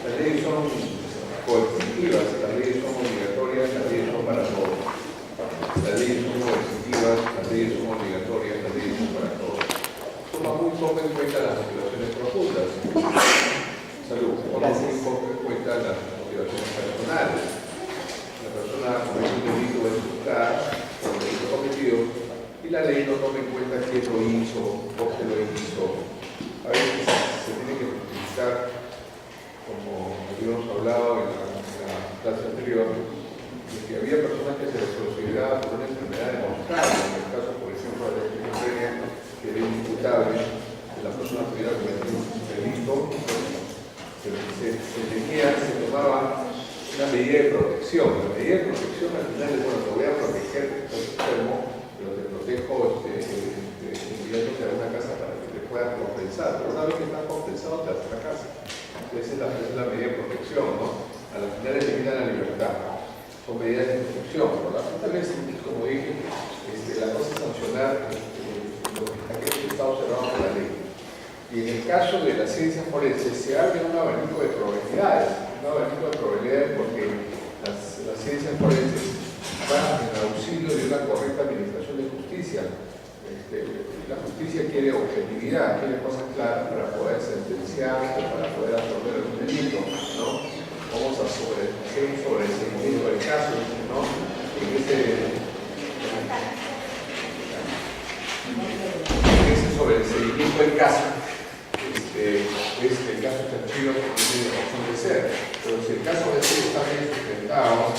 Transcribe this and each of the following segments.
Las leyes son coercitivas, las leyes son obligatorias, las leyes son para todos. Las leyes son coercitivas, las leyes son obligatorias, las leyes son para todos. Toma muy poco en cuenta las motivaciones profundas. Salud. Toma muy poco en cuenta las motivaciones personales. La persona comete un delito es juzgada por el delito cometido y la ley no toma en cuenta quién lo hizo, por qué lo hizo. A veces se tiene que utilizar, como habíamos hablado en la clase anterior, de que había personas que se les consideraba por una enfermedad demostrable. En el caso, por ejemplo, de la esquizofrenia, que era imputable, que la persona pudiera cometer un delito, se tomaba una medida de protección. La medida de protección al final es, bueno, te voy a proteger, estás enfermo, pero te protejo enviándote a una casa para que te puedan compensar. Pero una vez que estás compensado, te vas a la casa. Esa es la medida de protección, ¿no? A la final elimina la libertad. Son medidas de protección. Por la tal vez, como dije, la cosa es sancionar aquello que está observado por la ley. Y en el caso de las ciencias forenses se abre un abanico de probabilidades. Un abanico de probabilidades porque las ciencias forenses van en auxilio de una correcta administración de justicia. La justicia quiere objetividad, quiere cosas claras para poder sentenciar o para poder absorber un delito, ¿no? Vamos a hacer un sobreseimiento del caso, ¿no? En ese sobreseimiento del caso, el caso efectivo que tiene razón de ser. Pero si el caso de ser está bien sustentado,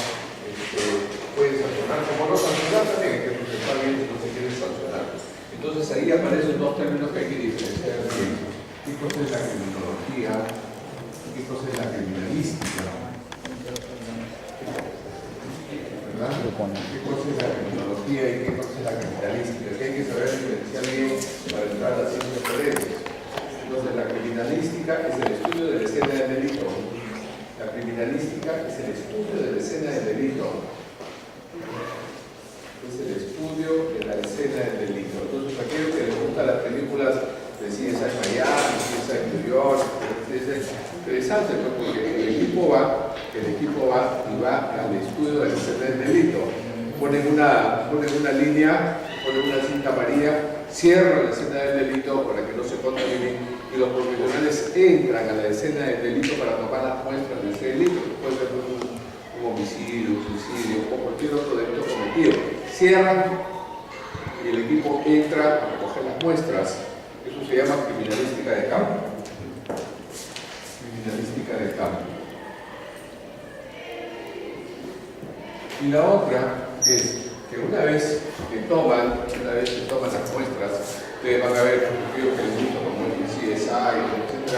puede sancionar, como no sancionar también, que está bien si no se quiere sancionar. Entonces ahí aparecen dos términos que hay que diferenciar bien. ¿Qué cosa es la criminología? ¿Qué cosa es la criminalística? ¿Verdad? ¿Qué cosa es la criminología y qué cosa es la criminalística? Que hay que saber diferenciar bien para entrar a las ciencias forenses. Entonces la criminalística es el estudio de la escena del delito. La criminalística es el estudio de la escena del delito. Es el estudio de la escena del delito. Entonces, aquellos que les gustan las películas de CSI Miami, CSI New York, es interesante, ¿no? Porque el equipo va y va al estudio de la escena del delito. Ponen una línea, ponen una cinta amarilla, cierran la escena del delito para que no se contaminen y los profesionales entran a la escena del delito para tomar las muestras de ese delito, que puede ser un homicidio, un suicidio o cualquier otro delito cometido. Cierran y el equipo entra a recoger las muestras. Eso se llama criminalística de campo. Criminalística de campo. Y la otra es que una vez que toman las muestras, ustedes van a ver que les gusta como el CSI, etc.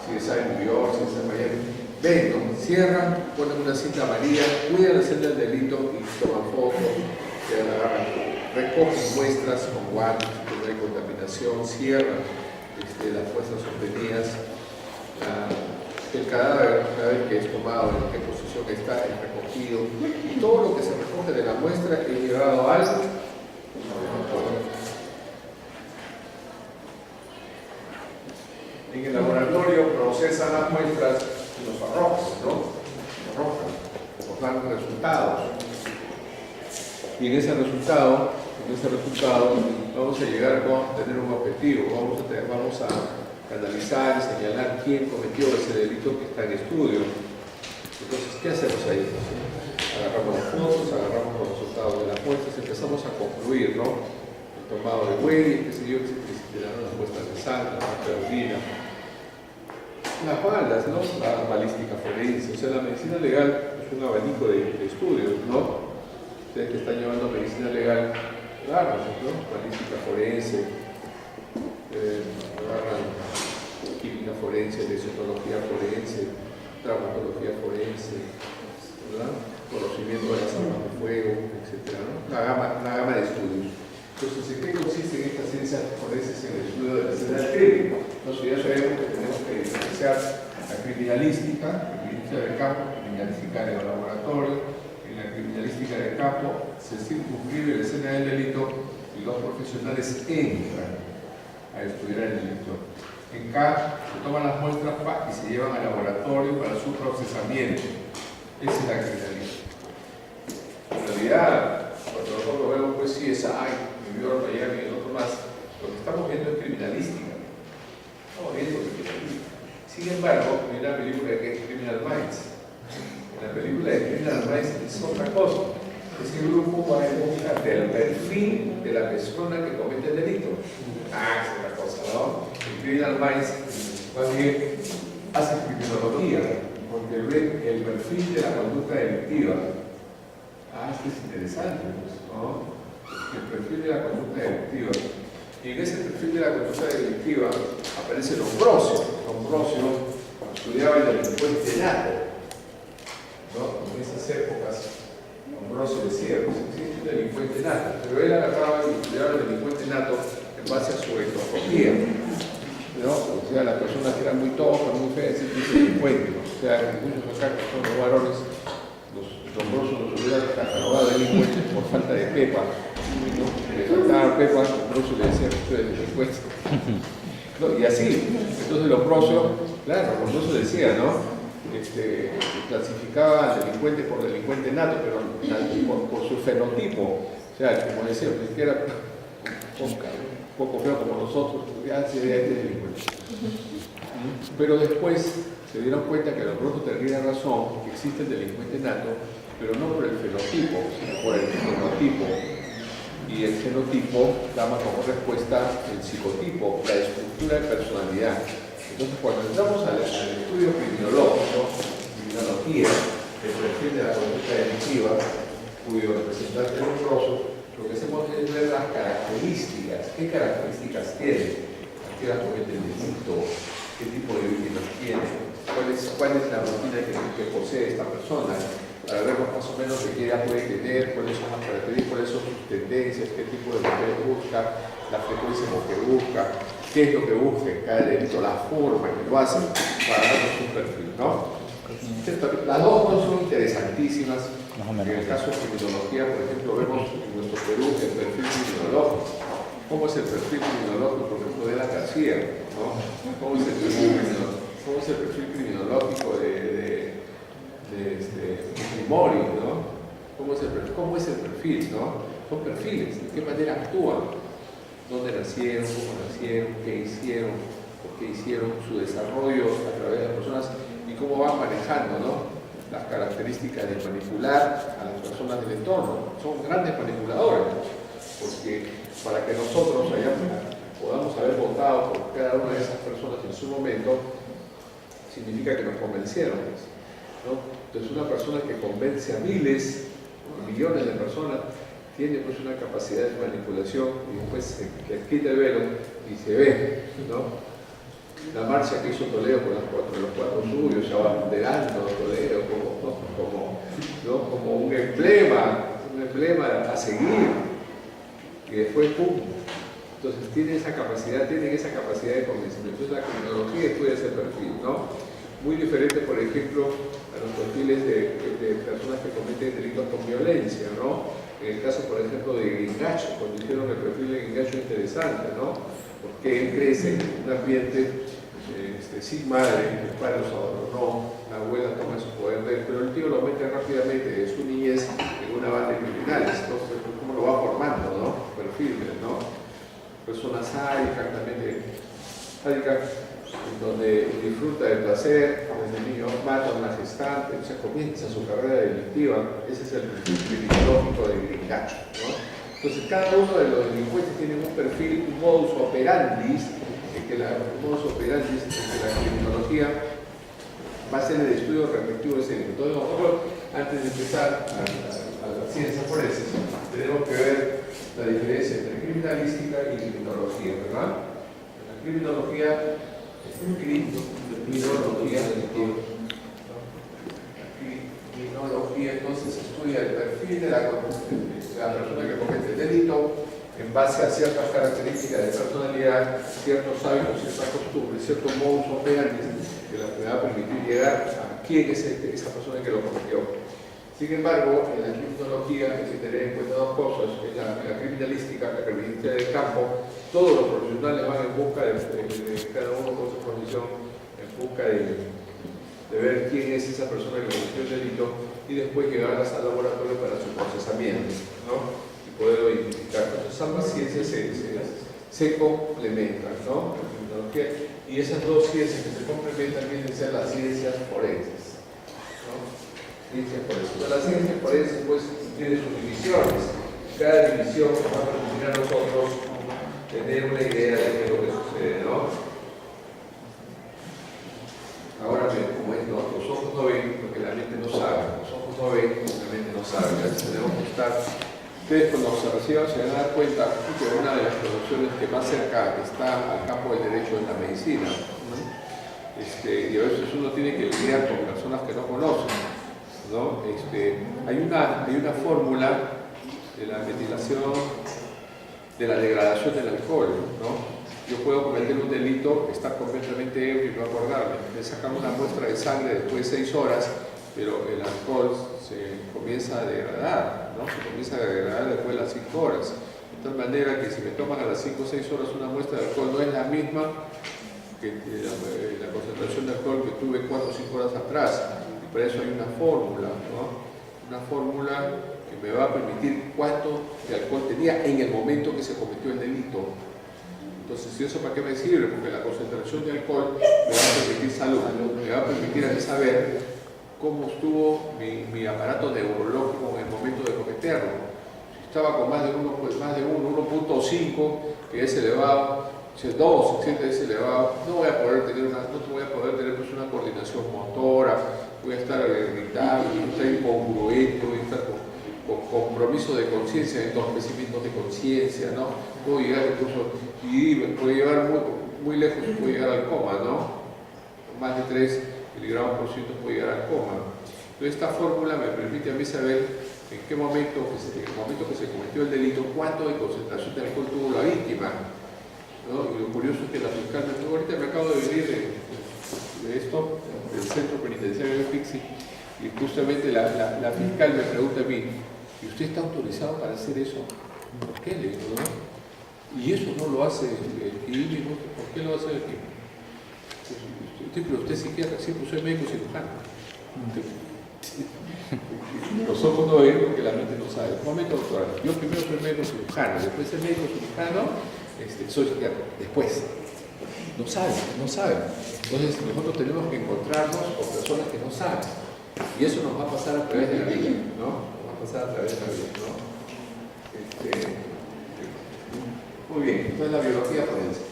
CSI New York, CSI Miami. Ven, ¿no? Cierran, ponen una cinta amarilla, cuidan la escena del delito y toman fotos, se agarran, recogen muestras con guantes, que no hay contaminación, cierran las muestras obtenidas. El cadáver, una vez que es tomado, en qué posición está, es recogido, y todo lo que se recoge de la muestra es llevado al laboratorio. En el laboratorio procesan las muestras y los arrojan, ¿no? Nos dan resultados. Y en ese resultado vamos a llegar a tener un objetivo, vamos a analizar y señalar quién cometió ese delito que está en estudio. Entonces, ¿qué hacemos ahí? Agarramos las fotos, agarramos los resultados de las muestras, empezamos a concluir, ¿no? El tomado de huellas, qué sé yo, si te dan las muestras de sangre, de orina, las balas, ¿no? La balística forense, o sea, la medicina legal es un abanico de estudios, ¿no? Ustedes que están llevando medicina legal, agarran, ¿no? Balística forense, agarran química forense, lesionología forense, traumatología forense, ¿verdad? Conocimiento de las armas de fuego, etc., ¿no? Una gama de estudios. Entonces, ¿en qué consisten estas ciencias forenses en el estudio de la escena del crimen? Entonces, ya sabemos que tenemos que diferenciar la criminalística de campo, criminalística en el laboratorio, la criminalística de campo se circunscribe la escena del delito y los profesionales entran a estudiar el delito. En K se toman las muestras y se llevan al laboratorio para su procesamiento. Esa es la criminalística. En realidad, cuando nosotros vemos pues CSI, New York, Miami y otro más, lo que estamos viendo es criminalística. Estamos viendo criminalística. Sin embargo, hay una película que es Criminal Minds. En la película de Criminal Minds es otra cosa. Ese grupo va en busca del perfil de la persona que comete el delito. Es otra cosa, ¿no? En Criminal Minds, más bien, hace criminología, porque ve el perfil de la conducta delictiva. Esto es interesante, ¿no? El perfil de la conducta delictiva. Y en ese perfil de la conducta delictiva aparece Lombroso. Lombroso estudiaba el delincuente nato, ¿no? En esas épocas, Lombroso decía, pues existe un delincuente nato, pero él agarraba y estudiaba el delincuente nato en base a su etoscopía, ¿no? O sea, las personas que eran muy toscas, muy feas, ese es delincuente, ¿no? O sea, en muchos casos son los varones, los Lombroso los hubiera catalogado delincuentes por falta de pepa. ¿No? Le faltaba pepa, Lombroso le decía que usted es delincuente. ¿No? Y así, entonces Lombroso, claro, Lombroso decía, ¿no? Clasificaba al delincuente por delincuente nato, pero por su fenotipo. O sea, como decía, pues, que era un poco feo como nosotros, ya se veía este delincuente. Pero después se dieron cuenta que Lombroso tenía razón, que existe el delincuente nato, pero no por el fenotipo, sino por el genotipo. Y el genotipo daba como respuesta el psicotipo, la estructura de personalidad. Entonces, cuando entramos al estudio criminológico, criminología, el perfil de la conducta delictiva, cuyo representante es Lombroso, lo que hacemos es ver las características. ¿Qué características tiene? ¿A qué edad comete el delito? ¿Qué tipo de víctimas tiene? ¿Cuál es la rutina que posee esta persona? Para ver más o menos de qué edad puede tener, cuáles son las características, cuáles son sus tendencias, qué tipo de mujer busca, la frecuencia en lo que busca, qué es lo que busca en cada delito, la forma en que lo hacen, para darnos un perfil, ¿no? Las dos son interesantísimas. En el caso de criminología, por ejemplo, vemos en nuestro Perú el perfil criminológico. ¿Cómo es el perfil criminológico, por ejemplo, de la García? ¿No? ¿Cómo es el perfil criminológico de Mori, ¿no? ¿Cómo es el perfil, no? Son perfiles, de qué manera actúan, dónde nacieron, cómo nacieron, qué hicieron, por qué hicieron, su desarrollo a través de las personas y cómo van manejando, ¿no? Las características de manipular a las personas del entorno. Son grandes manipuladores, porque para que nosotros podamos haber votado por cada una de esas personas en su momento, significa que nos convencieron, ¿no? Entonces una persona que convence a miles, millones de personas, tiene pues una capacidad de manipulación y después que quita el velo y se ve, ¿no? La marcha que hizo Toledo con los cuatro suyos, ya abanderando a Toledo como un emblema a seguir, y después ¡pum! Entonces tienen esa capacidad de convencimiento. Entonces la criminología estudia ese perfil, ¿no? Muy diferente, por ejemplo, a los perfiles de personas que cometen delitos con violencia, ¿no? En el caso, por ejemplo, de Gringacho, cuando hicieron el perfil de Gringacho interesante, ¿no? Porque él crece en un ambiente sin madre, el padre los abandonó, la abuela toma su poder de él, pero el tío lo mete rápidamente de su niñez en una banda de criminales. Entonces, ¿cómo lo va formando, no? Perfiles, ¿no? Personas sádicas, también sádicas, donde disfruta del placer, desde niño mata a una gestante, o sea, comienza su carrera delictiva. Ese es el perfil criminológico de Gringacho, ¿no? Entonces, cada uno de los delincuentes tiene un perfil, un modus operandi, que la criminología va a ser el estudio respectivo de ese delito. Entonces, nosotros, antes de empezar a las ciencias forenses, tenemos que ver la diferencia entre criminalística y criminología, ¿verdad? La criminología criminología entonces estudia el perfil de la persona que comete el delito en base a ciertas características de personalidad, ciertos hábitos, ciertas costumbres, ciertos modus operandi que me va a permitir llegar a quién es esa persona que lo cometió. Sin embargo, en la criminología hay que tener en cuenta dos cosas. En la criminalística, la criminalística del campo, todos los profesionales van en busca de cada uno con su profesión, en busca de ver quién es esa persona que cometió el delito y después llevarlas al laboratorio para su procesamiento, ¿no? Y poderlo identificar. Entonces ambas ciencias se complementan, ¿no? La criminología, y esas dos ciencias que se complementan vienen a ser las ciencias forenses, ¿no? Ciencias forenses. Las ciencias forenses pues tienen sus divisiones. Cada división va a permitir a nosotros tener una idea de qué es lo que sucede, ¿no? Ahora bien, como es, ¿no? Los ojos no ven porque la mente no sabe. Los ojos no ven porque la mente no sabe. Entonces tenemos que estar. Ustedes cuando se reciban se van a dar cuenta que una de las profesiones que más cerca está al campo del derecho es la medicina, ¿no? Y a veces uno tiene que lidiar con personas que no conocen, ¿no? Hay una fórmula de la metilación, de la degradación del alcohol, ¿no? Yo puedo cometer un delito, estar completamente ebrio y no acordarme. Me sacan una muestra de sangre después de 6 horas, pero el alcohol se comienza a degradar, ¿no? Se comienza a degradar después de las 5 horas. De tal manera que si me toman a las 5 o 6 horas una muestra de alcohol, no es la misma que la concentración de alcohol que tuve 4 o 5 horas atrás. Y para eso hay una fórmula, ¿no? Una fórmula que me va a permitir cuánto de alcohol tenía en el momento que se cometió el delito. Entonces, ¿y eso para qué me sirve? Porque la concentración de alcohol me va a permitir salud, me va a permitir a mí saber cómo estuvo mi aparato neurológico en el momento de cometerlo. Si estaba con más de 1, pues más de 1.5, que es elevado, si es 2, si es elevado, no voy a poder tener pues una coordinación motora, voy a estar irritable, voy a estar incongruente, voy a estar con compromiso de conciencia, entorpecimientos de conciencia, ¿no? Puedo llegar incluso, y puede llegar muy lejos, puede llegar al coma, ¿no? Más de 3 miligramos por ciento puede llegar al coma. Entonces esta fórmula me permite a mí saber en qué momento, en el momento que se cometió el delito, cuánto de concentración de alcohol tuvo la víctima, ¿no? Y lo curioso es que la fiscal, ahorita me acabo de venir de esto, del centro penitenciario de Pixi, y justamente la fiscal me pregunta a mí, ¿y usted está autorizado para hacer eso? ¿Por qué? Le digo, ¿no? Y eso no lo hace el químico. ¿Por qué lo hace el químico? Pero usted es psiquiatra, sí, pues soy médico cirujano. Los ojos no ven porque la mente no sabe. Un momento, doctora, yo primero soy médico cirujano, después de médico cirujano, soy psiquiatra. Después, no saben. Entonces nosotros tenemos que encontrarnos con personas que no saben. Y eso nos va a pasar a través de la vida, ¿no? Nos va a pasar a través de la vida, ¿no? Muy bien, entonces la biología forense.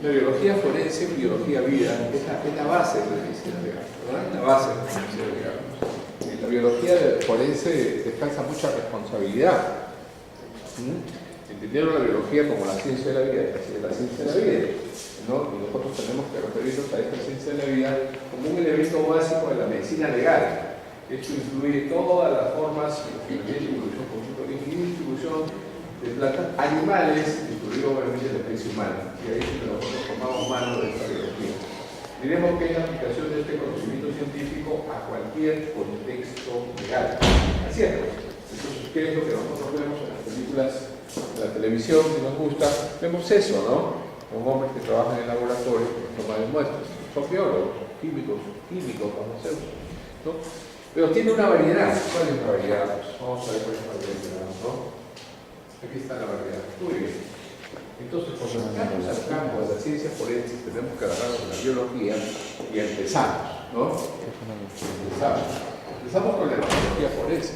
La biología forense, biología vida, es la base de la medicina legal, ¿verdad? Es la base de la medicina legal. La biología forense descansa mucha responsabilidad. Entendieron la biología como la ciencia de la vida, la ciencia de la vida, ¿no? Y nosotros tenemos que referirnos a esta ciencia de la vida como un elemento básico de la medicina legal. Esto incluye todas las formas de distribución, conjunto de distribución de plantas, animales, incluido obviamente la especie humana. Y ahí es donde nosotros tomamos mano de esta biología. Diremos que es la aplicación de este conocimiento científico a cualquier contexto legal. Así es. Entonces, ¿qué es lo que nosotros vemos en las películas, en la televisión, si nos gusta? Vemos eso, ¿no? Con hombres que trabajan en el laboratorio, que toman muestras. Son biólogos, químicos, farmacéuticos, ¿no? Pero tiene una variedad. ¿Cuál es la variedad? Pues vamos a ver cuál es la variedad, ¿no? Aquí está la variedad. Muy bien. Entonces, cuando entramos al campo de la ciencia forense, tenemos que agarrarnos en la biología y empezamos, ¿no? Empezamos con la biología forense,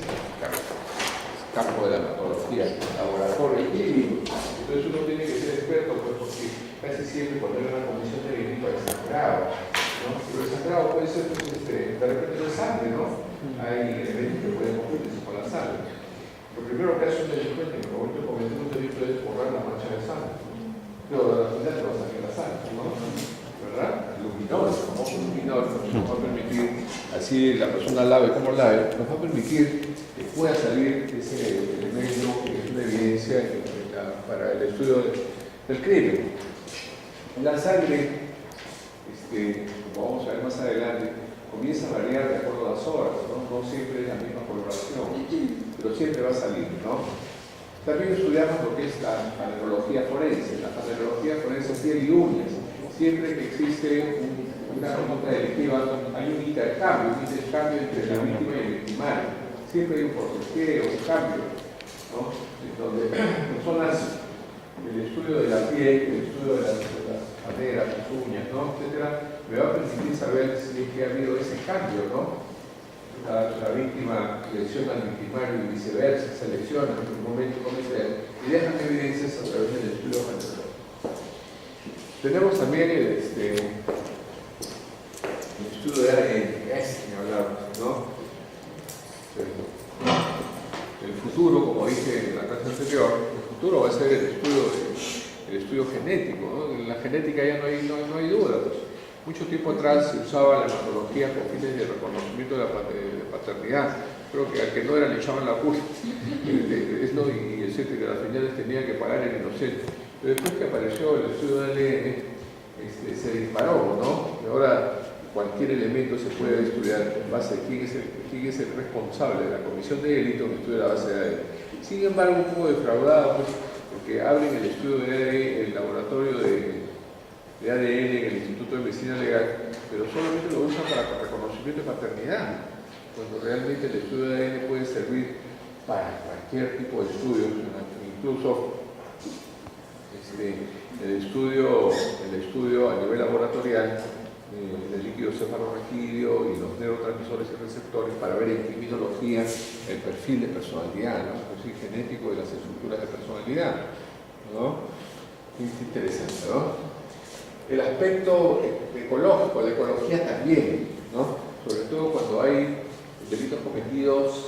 campo de la patología, laboratorio clínico. Entonces uno tiene que ser experto, pues, porque casi siempre cuando hay una condición de delito hay sangrado, ¿no? Pero el sangrado puede ser, pues, de repente de sangre, ¿no? Hay elementos que pueden confundirse con la sangre. Lo primero que hace un delincuente en el momento de cometer un delito es borrar la mancha de sangre. Pero al final no va a salir la sangre, ¿no? ¿Verdad? El luminol, el famoso luminol, nos va a permitir, así la persona lave como lave, nos va a permitir que pueda salir ese elemento que es una evidencia para el estudio del crimen. La sangre, como vamos a ver más adelante, comienza a variar de acuerdo a las horas, ¿no? No siempre es la misma coloración, pero siempre va a salir, ¿no? También estudiamos lo que es la panerología forense. La panerología forense es piel y uñas. Siempre que existe una conducta delictiva, hay un intercambio entre la víctima y el victimario. Siempre hay un forcejeo, un cambio, ¿no? Donde personas, el estudio de la piel, el estudio de las maderas, las uñas, ¿no? Etcétera, me va a permitir saber si es que ha habido ese cambio, ¿no? La víctima selecciona al victimario y viceversa, selecciona en un momento comercial y dejan evidencias a través del estudio panerológico. Tenemos también el estudio de ADN, que hablamos, ¿no? El futuro, como dije en la clase anterior, el futuro va a ser el estudio genético, ¿no? En la genética ya no hay duda. Pues. Mucho tiempo atrás se usaba la hematología con fines de reconocimiento de la paternidad. Creo que al que no era le echaban la culpa y etcétera, las señales tenían que pagar el inocente. Pero después que apareció el estudio del ADN, se disparó, ¿no? Y ahora cualquier elemento se puede estudiar en base a quién es el responsable de la comisión de delito que estudia la base de ADN. Sin embargo, un poco defraudado, pues, porque abren el estudio de ADN, el laboratorio de ADN en el Instituto de Medicina Legal, pero solamente lo usan para reconocimiento de paternidad, cuando realmente el estudio de ADN puede servir para cualquier tipo de estudio, incluso el estudio a nivel laboratorial del líquido cefalorraquídeo y los neurotransmisores y receptores para ver en criminología el perfil de personalidad, ¿no? El perfil genético de las estructuras de personalidad, ¿no? Es interesante, ¿no? El aspecto ecológico, la ecología también, ¿no? Sobre todo cuando hay delitos cometidos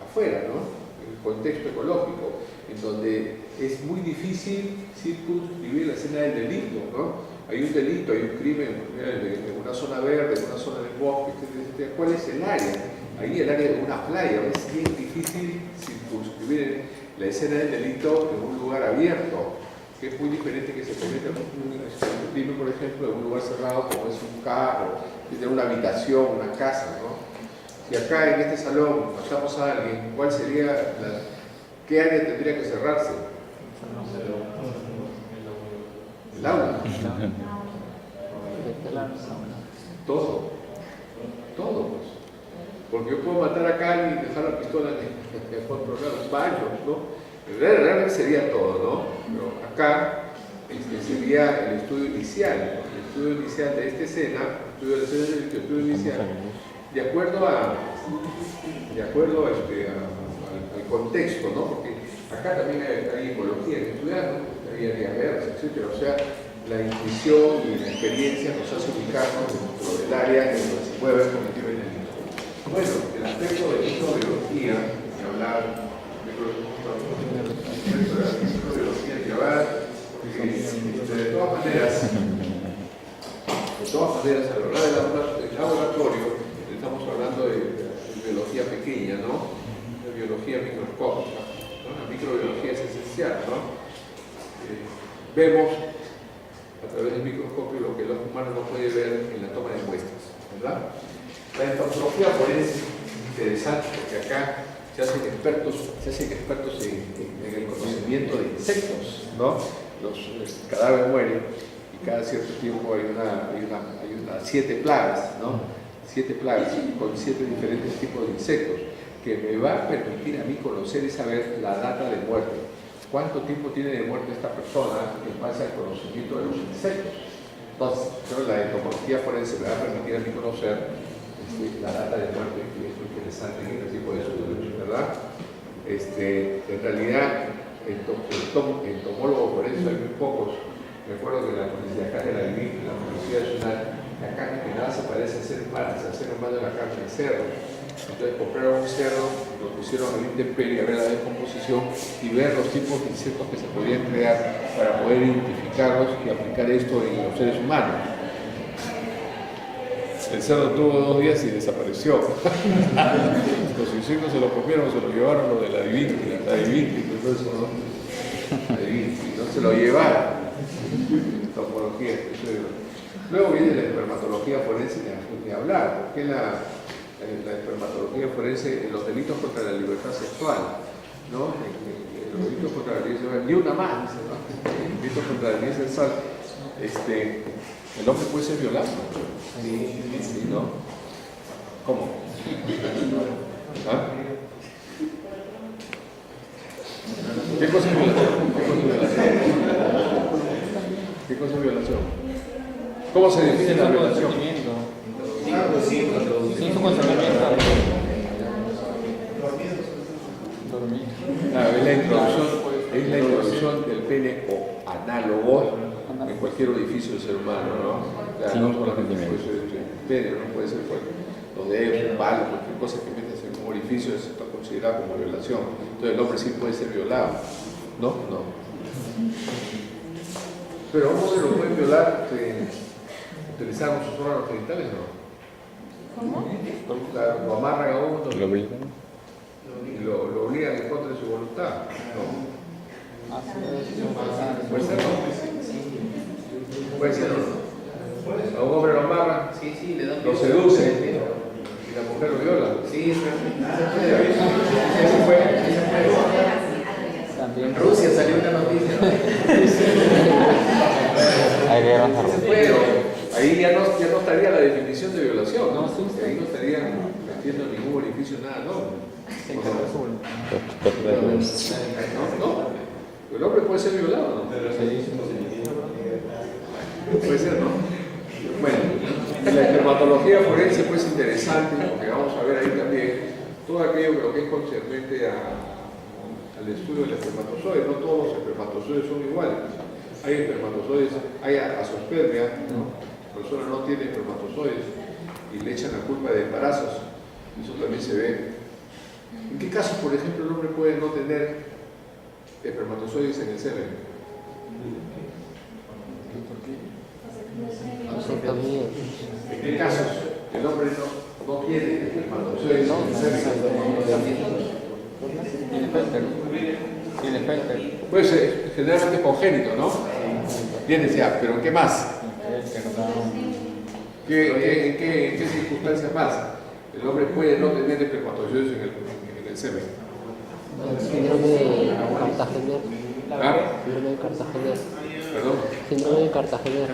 afuera, ¿no? En el contexto ecológico, en donde es muy difícil circunscribir la escena del delito, ¿no? Hay un delito, hay un crimen en una zona verde, en una zona del bosque, etc. ¿Cuál es el área? Ahí el área de una playa, es bien difícil circunscribir la escena del delito en un lugar abierto, que es muy diferente que se cometa un crimen, por ejemplo, en un lugar cerrado como es un carro, tiene una habitación, una casa, ¿no? Si acá en este salón matamos a alguien, ¿cuál sería qué área tendría que cerrarse? El aula. Todo, pues. Porque yo puedo matar acá a alguien y dejar la pistola en otro lado, los baños, ¿no? Realmente sería todo, ¿no? Pero acá sería el estudio inicial, ¿no? El estudio inicial de esta escena, el estudio inicial, de acuerdo al contexto, ¿no? Porque acá también hay ecología que estudiar, ¿no? Hay áreas verdes, etc. O sea, la intuición y la experiencia nos hace ubicarnos dentro del área en donde se puede haber cometido el delito. Bueno, el aspecto de microbiología, que hablar de todas maneras, a lo largo del laboratorio, estamos hablando de biología pequeña, ¿no? De biología microscópica, ¿no? La microbiología es esencial, ¿no? Vemos a través del microscopio lo que el ojo humano no puede ver en la toma de muestras, ¿verdad? La entomología forense es interesante porque acá se hacen expertos en el conocimiento de insectos, ¿no? Los cadáveres mueren y cada cierto tiempo hay unas 7 plagas, ¿no? 7 plagas con 7 diferentes tipos de insectos que me va a permitir a mí conocer y saber la data de muerte. ¿Cuánto tiempo tiene de muerte esta persona en base al conocimiento de los insectos? Entonces, la entomología forense me va a permitir a mí conocer la data de muerte, que es muy interesante en este tipo de estudios, ¿verdad? En realidad, entomólogos forenses hay muy pocos. Recuerdo que la policía acá de la DIVIC, la Policía Nacional, la carne que nada se parece a ser humana, se hace más de la carne de cerdo. Entonces compraron un cerdo, lo pusieron a la intemperie a ver la descomposición y ver los tipos de insectos que se podían crear para poder identificarlos y aplicar esto en los seres humanos. El cerdo tuvo 2 días y desapareció. Los insectos se lo comieron, se lo llevaron lo de la divinity, entonces no se lo llevaron. Entomología, Luego viene la espermatología forense, ni hablar, porque la espermatología forense en los delitos contra la libertad sexual, ¿no? En los delitos contra la libertad sexual, ni una más, dice, ¿no? En los delitos contra la libertad sexual, el hombre puede ser violado. Sí, ¿no? ¿Cómo? ¿Ah? ¿Qué cosa es violación? ¿Qué cosa es violación? ¿Cómo se define la violación? Sin su consentimiento. Es la introducción del pene o análogo en cualquier orificio del ser humano, ¿no? Claro, no solamente puede ser el pene, no puede ser los dedos, un palo, cualquier cosa que metas en un orificio está considerada como violación. Entonces el hombre sí puede ser violado, ¿no? No. Pero a un hombre lo pueden violar utilizando sus órganos genitales, ¿no? ¿Cómo? Claro, lo amarran a uno y lo obligan en contra de su voluntad. No. ¿Puede ser? ¿Puede ser o no? A un hombre lo amarran, lo seducen y la mujer lo viola. Sí, eso fue. También. En Rusia salió una noticia, ¿no? Hay guerras Pero ahí ya no estaría la definición de violación, ¿no? Ahí no estarían metiendo en ningún orificio nada, ¿no? No. El hombre puede ser violado, ¿no? Puede ser, ¿no? Bueno, la espermatología forense pues interesante, porque vamos a ver ahí también todo aquello que es concerniente al estudio del espermatozoide. No todos los espermatozoides son iguales. Hay espermatozoides, hay azoospermia, ¿no? La persona no tiene espermatozoides y le echan la culpa de embarazos. Eso también se ve. ¿En qué casos, por ejemplo, el hombre puede no tener espermatozoides en el semen? ¿En qué casos el hombre no tiene espermatozoides en el semen? Tiene Felter. Pues generalmente congénito, ¿no? Tienes ya, pero ¿en qué más? ¿En qué circunstancias más? El hombre puede no tener espermatozoides en el semen. Síndrome de Cartagena. ¿Ah? Síndrome de Cartagena. ¿Perdón? Síndrome de Cartagena.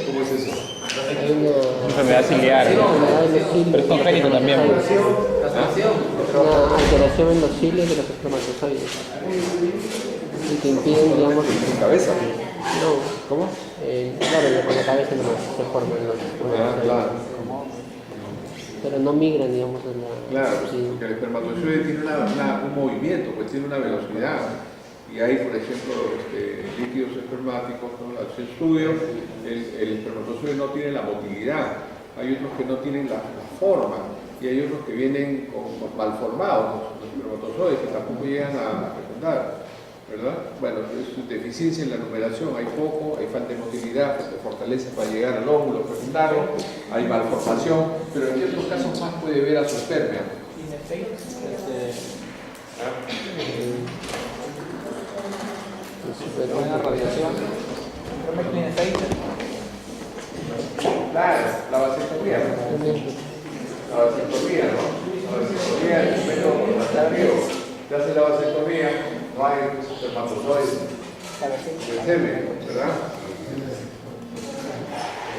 ¿Cómo es eso? Hay una Enfermedad ciliar. enfermedad en los Pero es cilios. congénito también. Una alteración en los cilios de los espermatozoides. Y que impiden, digamos, ¿En cabeza? no, ¿Cómo? claro, con la cabeza no se forman los espermatozoides. Claro. Pero no migran, digamos, en la... Claro, sí. porque el espermatozoide tiene un movimiento, pues tiene una velocidad. Y hay, por ejemplo, líquidos espermáticos, ¿no? Al estudio, el espermatozoide no tiene la motilidad. Hay otros que no tienen la forma. Y hay otros que vienen malformados, los espermatozoides, que tampoco llegan a fecundar, ¿verdad? Bueno, es deficiencia en la numeración, hay poco, hay falta de motilidad, falta de fortaleza para llegar al óvulo, fecundarlo, hay malformación, pero en ciertos casos más puede ver azoospermia. Buena radiación. Claro, la vasectomía, ¿no? La vasectomía, ¿no? La vasectomía, en el momento planetario, te hace la vasectomía, no hay espermatozoides del semen, ¿verdad?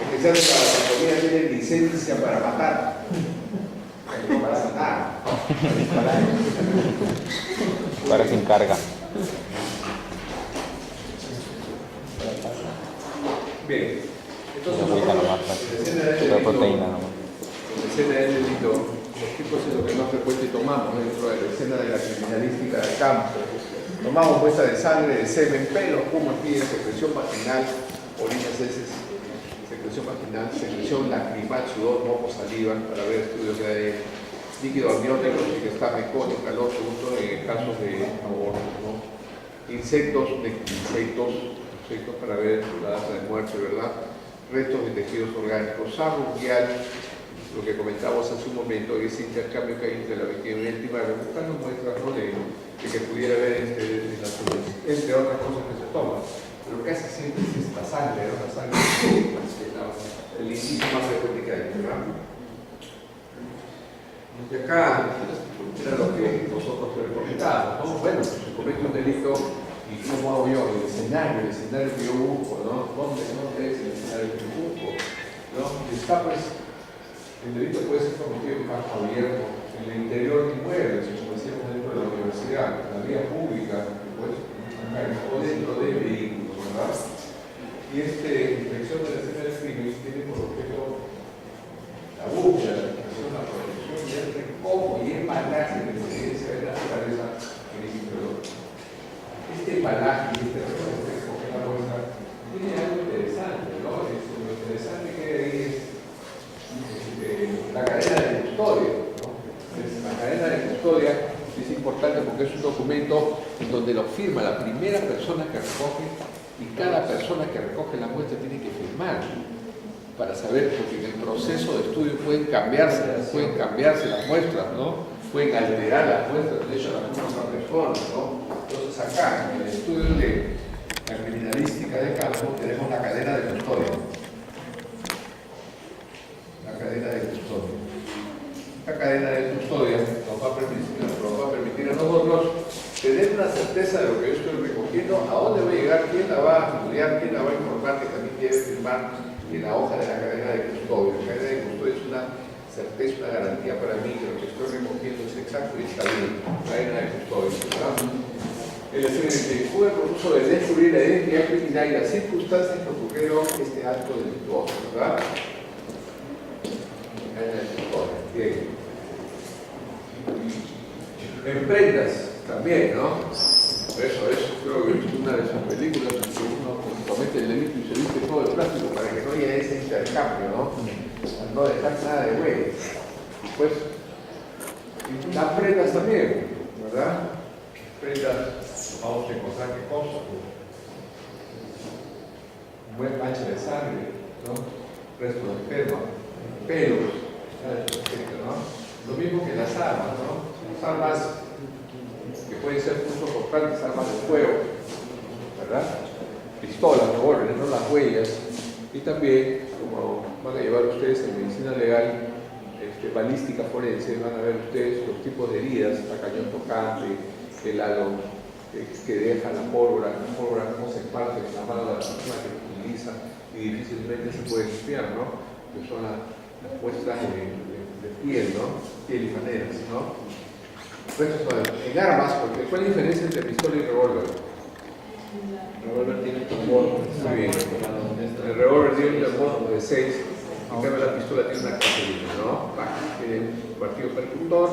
El que se hace la vasectomía tiene licencia para matar. No para nada. Para sin carga. Bien, entonces Ahorita nomás, la proteína nomás. en la escena del delito, ¿qué cosa es lo que más frecuente tomamos dentro de la escena de la criminalística del campo? Tomamos muestra de sangre, de semen, pelos, humos, pies, secreción vaginal, orinas, heces, secreción vaginal, secreción lacrimal, sudor, moco, saliva, para ver estudios de ADN, líquido amniótico, que está mecónico, calor, segundo en casos de aborto, ¿no? Insectos para ver la data de muerte, ¿verdad? Restos de tejidos orgánicos, sangre unguial, lo que comentábamos hace un momento, ese intercambio que hay entre la víctima y el primario, buscando muestras, ¿no? de que pudiera haber entre otras cosas que se toman. Pero casi siempre es esta sangre, ¿no? La sangre pensamos, ¿no? Bueno, pues se comete un delito y ¿cómo hago yo? El escenario que yo busco, ¿no? ¿Dónde es el escenario que yo busco? ¿No? Y está pues, el delito puede ser cometido en campo abierto, en el interior de inmuebles, como decíamos dentro de la universidad, en la vía pública, pues, o dentro de vehículos, ¿verdad? Y inspección de la escena del crimen tiene por objeto la búsqueda, la investigación, la protección y el recojo y embalaje de la evidencia de la naturaleza en el interior. Este embalaje y este recojo de la bolsa tiene algo interesante, ¿no? Lo interesante que hay ahí es la cadena de custodia, ¿no? La cadena de custodia es importante porque es un documento en donde lo firma la primera persona que recoge y cada persona que recoge la muestra tiene que firmar para saber, porque en el proceso de estudio pueden cambiarse las muestras, ¿no? Pueden alterar las muestras, de hecho la misma persona, ¿no? Entonces acá, en el estudio de la criminalística de campo, tenemos la cadena de custodia. La cadena de custodia. Esta cadena de custodia nos va a permitir a nosotros tener una certeza de lo que yo estoy recogiendo, a dónde va a llegar, quién la va a estudiar, quién la va a informar, que también debe firmar en la hoja de la cadena de custodia. La cadena de custodia es una certeza, una garantía para mí que lo que estoy recogiendo es exacto y está bien. Cadena de custodia, ¿verdad? El expediente fue por uso de descubrir la identidad criminal y las circunstancias que ocurrieron este acto delictuoso, ¿verdad? Cadena de custodia. Bien. Emprendas también, ¿no? Eso creo que es una de esas películas en que uno comete el delito y se viste todo de plástico para que no haya ese intercambio, ¿no? Para no dejar nada de huella. Pues, las prendas también, ¿verdad? Prendas, vamos a encontrar qué cosa. Un buen mancha de sangre, ¿no? Resto de esperma, pelos, ¿no? Lo mismo que las armas, ¿no? Las armas que pueden ser uso constantes, armas de fuego, ¿verdad? Pistolas, revólveres, no las huellas. Y también, como van a llevar ustedes en medicina legal, balística forense, van a ver ustedes los tipos de heridas, a cañón tocante, el halo que deja la pólvora cómo se parte en la mano de la persona que lo utiliza y difícilmente se puede limpiar, ¿no? Que son las muestras de piel, ¿no? Piel y maneras, ¿no? En armas, porque ¿cuál es la diferencia entre pistola y revólver? El revólver tiene tambor. Muy bien. El revólver tiene un tambor de 6, en cambio la pistola tiene una cartulina, ¿no? Tiene un partido percutor,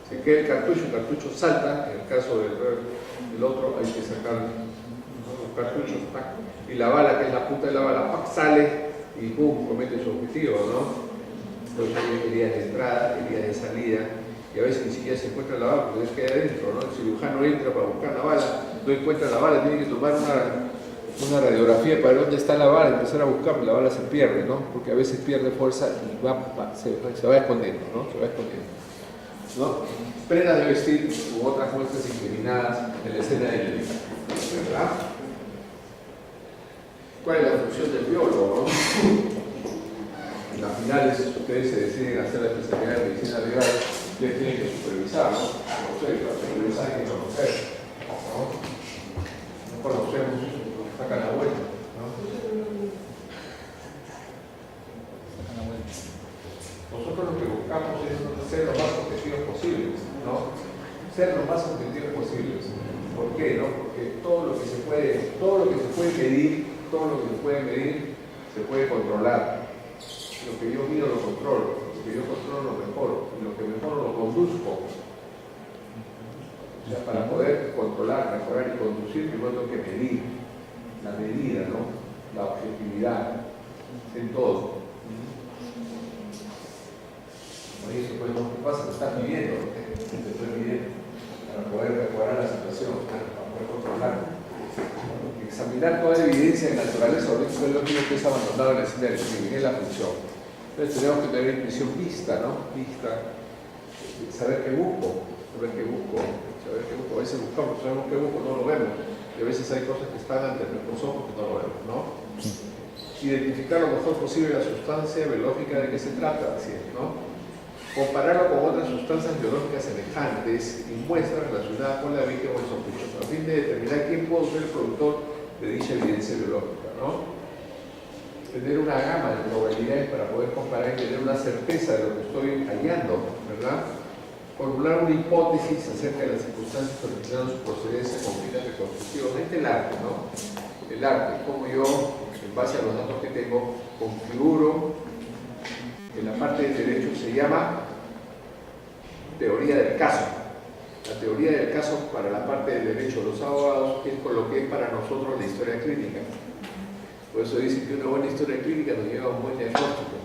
se queda el cartucho salta, en el caso del otro hay que sacar los cartuchos, y la bala, que es la punta de la bala, sale y ¡pum! Comete su objetivo, ¿no? Entonces hay heridas de entrada, heridas de salida, y a veces ni siquiera se encuentra la bala porque es que hay adentro, ¿no? El cirujano entra para buscar la bala, no encuentra la bala, tiene que tomar una radiografía para ver dónde está la bala, empezar a buscar, la bala se pierde, ¿no? Porque a veces pierde fuerza y se va escondiendo, ¿no? Se va escondiendo, ¿no? Prendas de vestir u otras muestras incriminadas en la escena del delito, ¿verdad? ¿Cuál es la función del biólogo, no? En las finales, ustedes se deciden hacer la especialidad de medicina legal, ustedes tienen que supervisar, ¿no? Conocer, para supervisar hay que conocer, ¿no? No conocemos, nos sacan la vuelta, ¿no? Nosotros lo que buscamos es ser lo más objetivos posibles, ¿no? Ser lo más objetivos posibles. ¿Por qué? ¿No? Porque todo lo que se puede medir, se puede controlar. Lo que yo mido lo controlo, lo que yo controlo lo mejoro, y lo que mejoro lo conduzco. O sea, para poder controlar, mejorar y conducir, primero tengo que medir. La medida, ¿no? La objetividad en todo. Oye, eso pues no pasa, lo estás midiendo, te estoy midiendo, para poder mejorar la situación, para poder controlar. Examinar toda evidencia de naturaleza o es lo que es abandonado en la escena del crimen, es la función. Entonces tenemos que tener intuición vista, ¿no? Vista, saber qué busco. A veces buscamos, sabemos qué busco, no lo vemos. Y a veces hay cosas que están ante nuestros ojos que no lo vemos, ¿no? Identificar lo mejor posible la sustancia biológica de qué se trata, así, ¿no? compararlo con otras sustancias biológicas semejantes y muestras relacionadas con la víctima o el sospechoso, a fin de determinar quién puede ser el productor de dicha evidencia biológica, ¿no? Tener una gama de probabilidades para poder comparar y tener una certeza de lo que estoy hallando, ¿verdad? Formular una hipótesis acerca de las circunstancias que originaron su procedencia con fines reconstructivos. Este es el arte, ¿no? El arte, como yo, en base a los datos que tengo, configuro. En la parte de derecho se llama teoría del caso. La teoría del caso para la parte del derecho de los abogados es con lo que es para nosotros la historia clínica. Por eso dicen que una buena historia clínica nos lleva a un buen diagnóstico.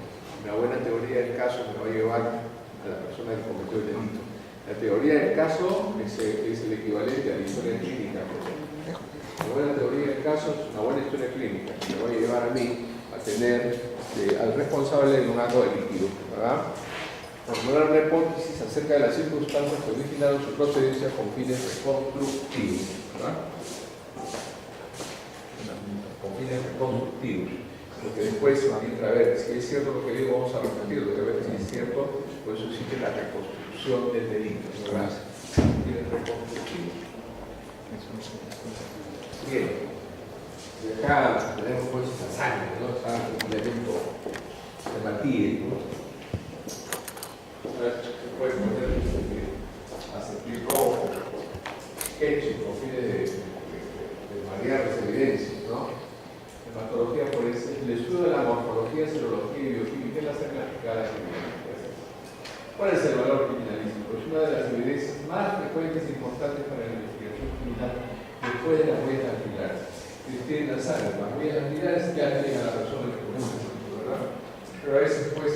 Una buena teoría del caso me va a llevar a la persona que cometió el delito. La teoría del caso es el equivalente a la historia clínica. Una buena teoría del caso es una buena historia clínica que me va a llevar a mí a tener al responsable de un acto delictivo, ¿verdad? Formular una hipótesis acerca de las circunstancias que originaron su procedencia con fines reconstructivos, ¿verdad? Con fines reconstructivos, porque después mientras a ver si es cierto lo que digo, vamos a repetirlo, a ver si es cierto, por eso existe la reconstrucción del delito, ¿verdad? Fines reconstructivos. Bien. Y acá tenemos pues esta sangre, ¿no? Sangre, un elemento de materia, ¿no? Se puede poner acetil rojo, ketchup, con fines de variar las evidencias, ¿no? Hematología forense, el estudio de la morfología, serología y bioquímica es la sangre aplicada a la criminalística. ¿Cuál es el valor criminalístico? Es una de las evidencias más frecuentes e importantes para la investigación criminal después de las huellas dactilares. Si tienen la sangre, las huellas dactilares ya tienen a la persona que comete el delito, ¿verdad? Pero a veces, pues,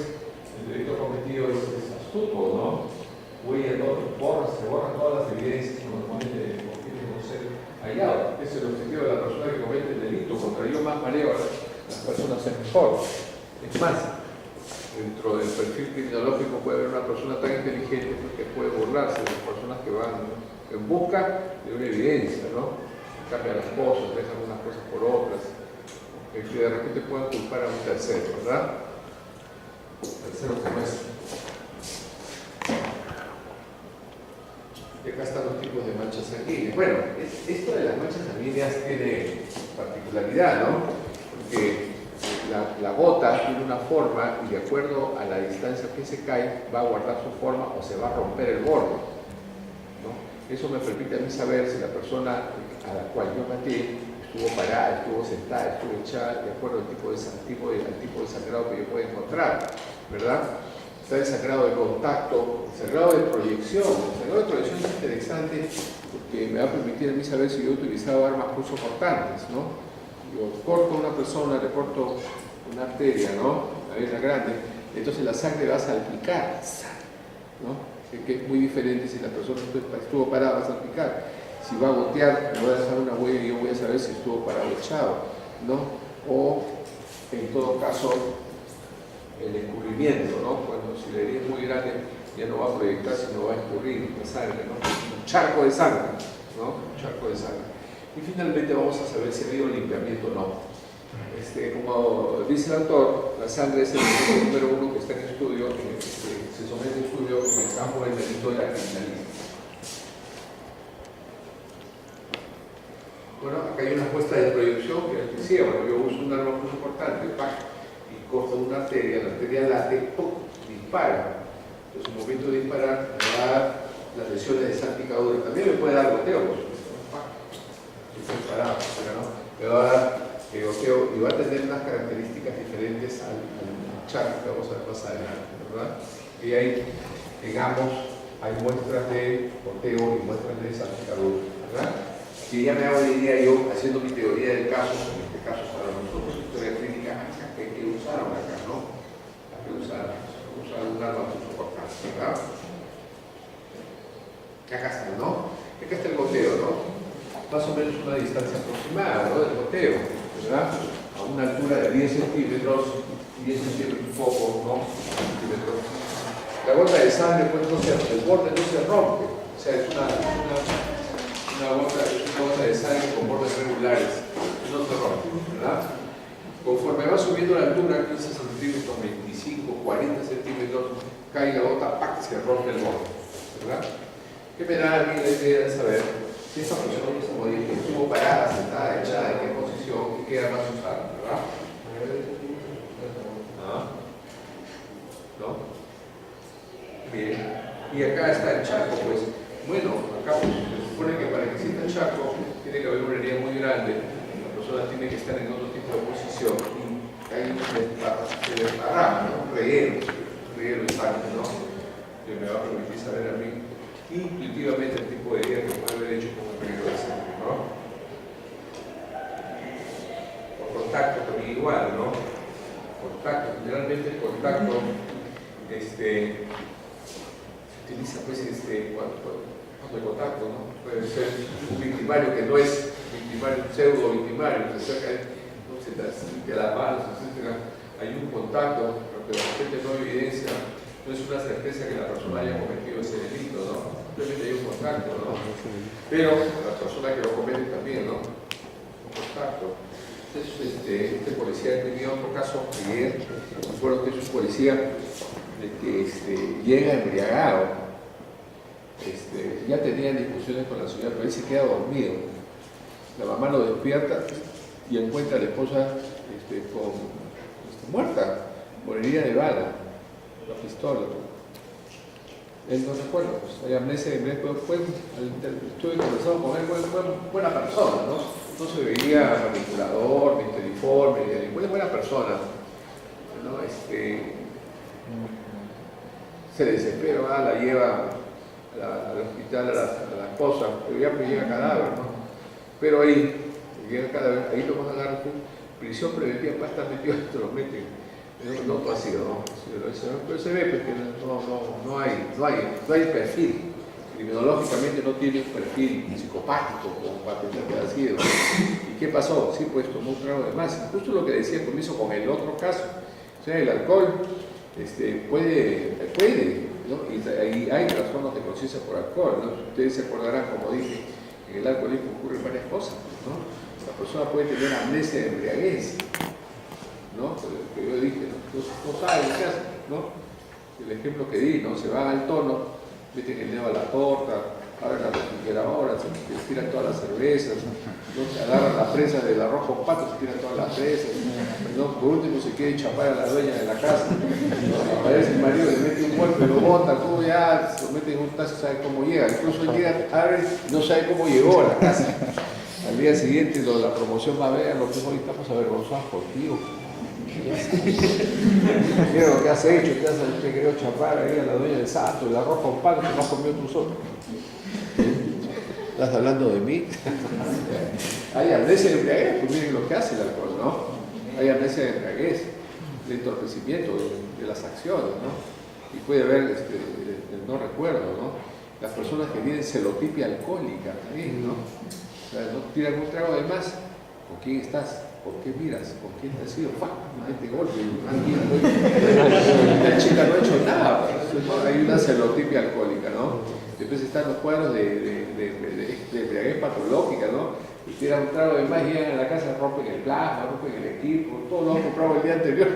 el delito cometido es astuto, ¿no? Se borran todas las evidencias que normalmente tienen que ser hallados. Ese es el objetivo de la persona que comete el delito. Contra yo más mareo a las personas es mejor. Es más, dentro del perfil criminológico puede haber una persona tan inteligente que puede burlarse de las personas que van en busca de una evidencia, ¿no? Cambian las cosas, dejan unas cosas por otras, que de repente puedan culpar a un tercero, ¿verdad? Tercero como es. Y acá están los tipos de manchas sanguíneas. Bueno, esto de las manchas sanguíneas tiene particularidad, ¿no? Porque la gota tiene una forma y de acuerdo a la distancia que se cae va a guardar su forma o se va a romper el borde, ¿no? Eso me permite a mí saber si la persona a la cual yo maté estuvo parada, estuvo sentada, estuvo echada, de acuerdo al tipo de sangrado que yo pueda encontrar, ¿verdad? Está el sangrado de contacto, el sangrado de proyección. El sangrado de proyección es interesante porque me va a permitir a mí saber si yo he utilizado armas punzocortantes, ¿no? Yo corto a una persona, le corto una arteria, ¿no? La vena grande, entonces la sangre va a salpicar, ¿no? Que es muy diferente si la persona estuvo parada, va a salpicar. Si va a gotear, me va a dejar una huella y yo voy a saber si estuvo parado o echado, ¿no? O, en todo caso, el escurrimiento, ¿no? Cuando si la herida es muy grande, ya no va a proyectar, sino va a escurrir la sangre, ¿no? Un charco de sangre, ¿no? Un charco de sangre. Y finalmente vamos a saber si ha habido limpiamiento o no. Como dice el autor, la sangre es el elemento número uno que está en estudio, que se somete a estudio en el campo del delito de la criminalística. Bueno, acá hay una muestra de proyección que les decía, bueno, yo uso un arma muy importante, y corto una arteria, la arteria late, ¡pum!, dispara. Entonces, el momento de disparar me va a dar las lesiones de salpicadura. También me puede dar goteo, por supuesto, estoy parado, ¿no? Me va a dar goteo y va a tener unas características diferentes al charco que vamos a ver más adelante, ¿verdad? Y ahí, digamos, hay muestras de goteo y muestras de salpicadura, ¿verdad? Que ya me hago la idea yo, haciendo mi teoría del caso, en este caso para nosotros, historia clínica, que usaron acá, ¿no? Que usaron un arma punzocortante, ¿verdad? Acá está, ¿no? Acá está el goteo, ¿no? Más o menos una distancia aproximada, ¿no? Del goteo, ¿verdad? A una altura de 10 centímetros, 10 centímetros un poco, ¿no? Centímetros. La gota de sangre, pues, el borde no se rompe, o sea, es una gota de sangre con bordes regulares, no se rompe, ¿verdad? Conforme va subiendo la altura, 15 centímetros, 25, 40 centímetros, cae la gota, ¡pac!, se rompe el borde, ¿verdad? ¿Qué me da a mí la idea de saber si esta persona, como dije, estuvo parada, sentada, echada, en qué posición, qué queda más usada, ¿verdad? ¿Ah? ¿No? Bien. Y acá está el charco, pues. Bueno, acá se supone que para que exista el charco tiene que haber una herida muy grande, la persona tiene que estar en otro tipo de posición y hay un desparrame, ¿no? Un reguero de sangre, ¿no? Que me va a permitir saber a mí intuitivamente el tipo de herida que puede haber hecho con el reguero de sangre, ¿no? Por contacto también igual, ¿no? Contacto, generalmente el contacto se utiliza pues cuando hay contacto, ¿no? Puede ser un victimario que no es victimario, un pseudo victimario, se acerca, ¿no? Se limpia las manos, etc. Hay un contacto, pero que de repente no hay evidencia, no es una certeza que la persona haya cometido ese delito, ¿no? Simplemente hay un contacto, ¿no? Pero la persona que lo comete también, ¿no? Un contacto. Entonces, este policía tenía otro caso ayer, recuerdo que es un policía que llega embriagado, ya tenían discusiones con la señora, pero él se queda dormido. La mamá lo despierta y encuentra a la esposa muerta por herida de bala, la pistola. Él no recuerda, pues hay amnesia de estuve conversando con él, buena persona, ¿no? No se veía manipulador, ni terriforme, ni delincuente, buena persona, ¿no? Se desespera, la lleva al hospital a la esposa, pero ya pues llega cadáver, ¿no? Pero ahí llega cadáver, ahí lo van a dar prisión preventiva, para estar metido, te lo meten. No todo ha sido, ¿no? Pero se ve pues, que no hay perfil. Criminológicamente no tiene un perfil psicopático como para pensar que ha sido. ¿Y qué pasó? Sí, pues tomó un trago de más. Justo lo que decía comienzo con el otro caso. O sea, el alcohol puede, ¿no? Y hay trastornos de conciencia por alcohol, ¿no? Ustedes se acordarán, como dije, en el alcoholismo ocurren varias cosas, ¿no? La persona puede tener amnesia de embriaguez, ¿no? Que yo dije, no sabe qué hace, ¿no? El ejemplo que di, ¿no? Se van al tono, meten el dedo a la torta, abren la refrigeradora, se tiran todas las cervezas, ¿no? Se agarran las fresas del arroz con pato, se tiran todas las fresas, ¿no? Por último se quiere chapar a la dueña de la casa, ¿no? Aparece el marido, le mete un golpe, lo bota, todo ya, se lo mete en un tazo, sabe cómo llega, incluso llega, abre y no sabe cómo llegó a la casa. Al día siguiente la promoción va a ver, lo que hoy estamos avergonzados contigo. Mira lo que has hecho, te querido chapar ahí a la dueña del santo, el arroz con pan que no has comido tú solo. ¿Estás hablando de mí? Hay amnesia de embriaguez, pues miren lo que hace el alcohol, ¿no? Hay amnesia de embriaguez, de entorpecimiento de las acciones, ¿no? Y puede haber el no recuerdo, ¿no? Las personas que tienen celotipia alcohólica también, ¿no? O sea, no tiran un trago de más. ¿Con quién estás? ¿Por qué miras? ¿Con quién te has ido? ¡Pah! Este golpe. La chica no ha hecho nada. Hay una celotipia alcohólica, ¿no? Después están los cuadros de embriaguez patológica, ¿no? Y tiran un trago de más, llegan a la casa, rompen el plasma, rompen el equipo, todo lo han comprado el día anterior,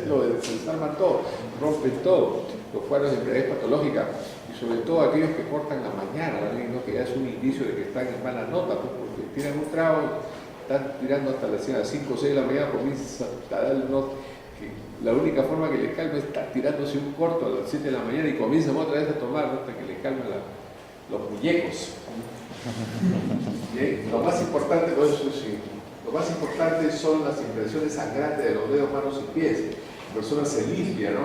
lo desarman todo, rompen todo. Los cuadros de embriaguez patológica, y sobre todo aquellos que cortan la mañana, ¿no? Que ya es un indicio de que están en mala nota, pues, porque tiran un trago, están tirando hasta las 5 o 6 de la mañana, comienza a darle la única forma que les calma es estar tirándose un corto a las 7 de la mañana y comienzan otra vez a tomar, ¿no? Hasta que les calman los muñecos. Bien, lo más importante, lo más importante son las impresiones sangrantes de los dedos, manos y pies. La persona se limpia, ¿no?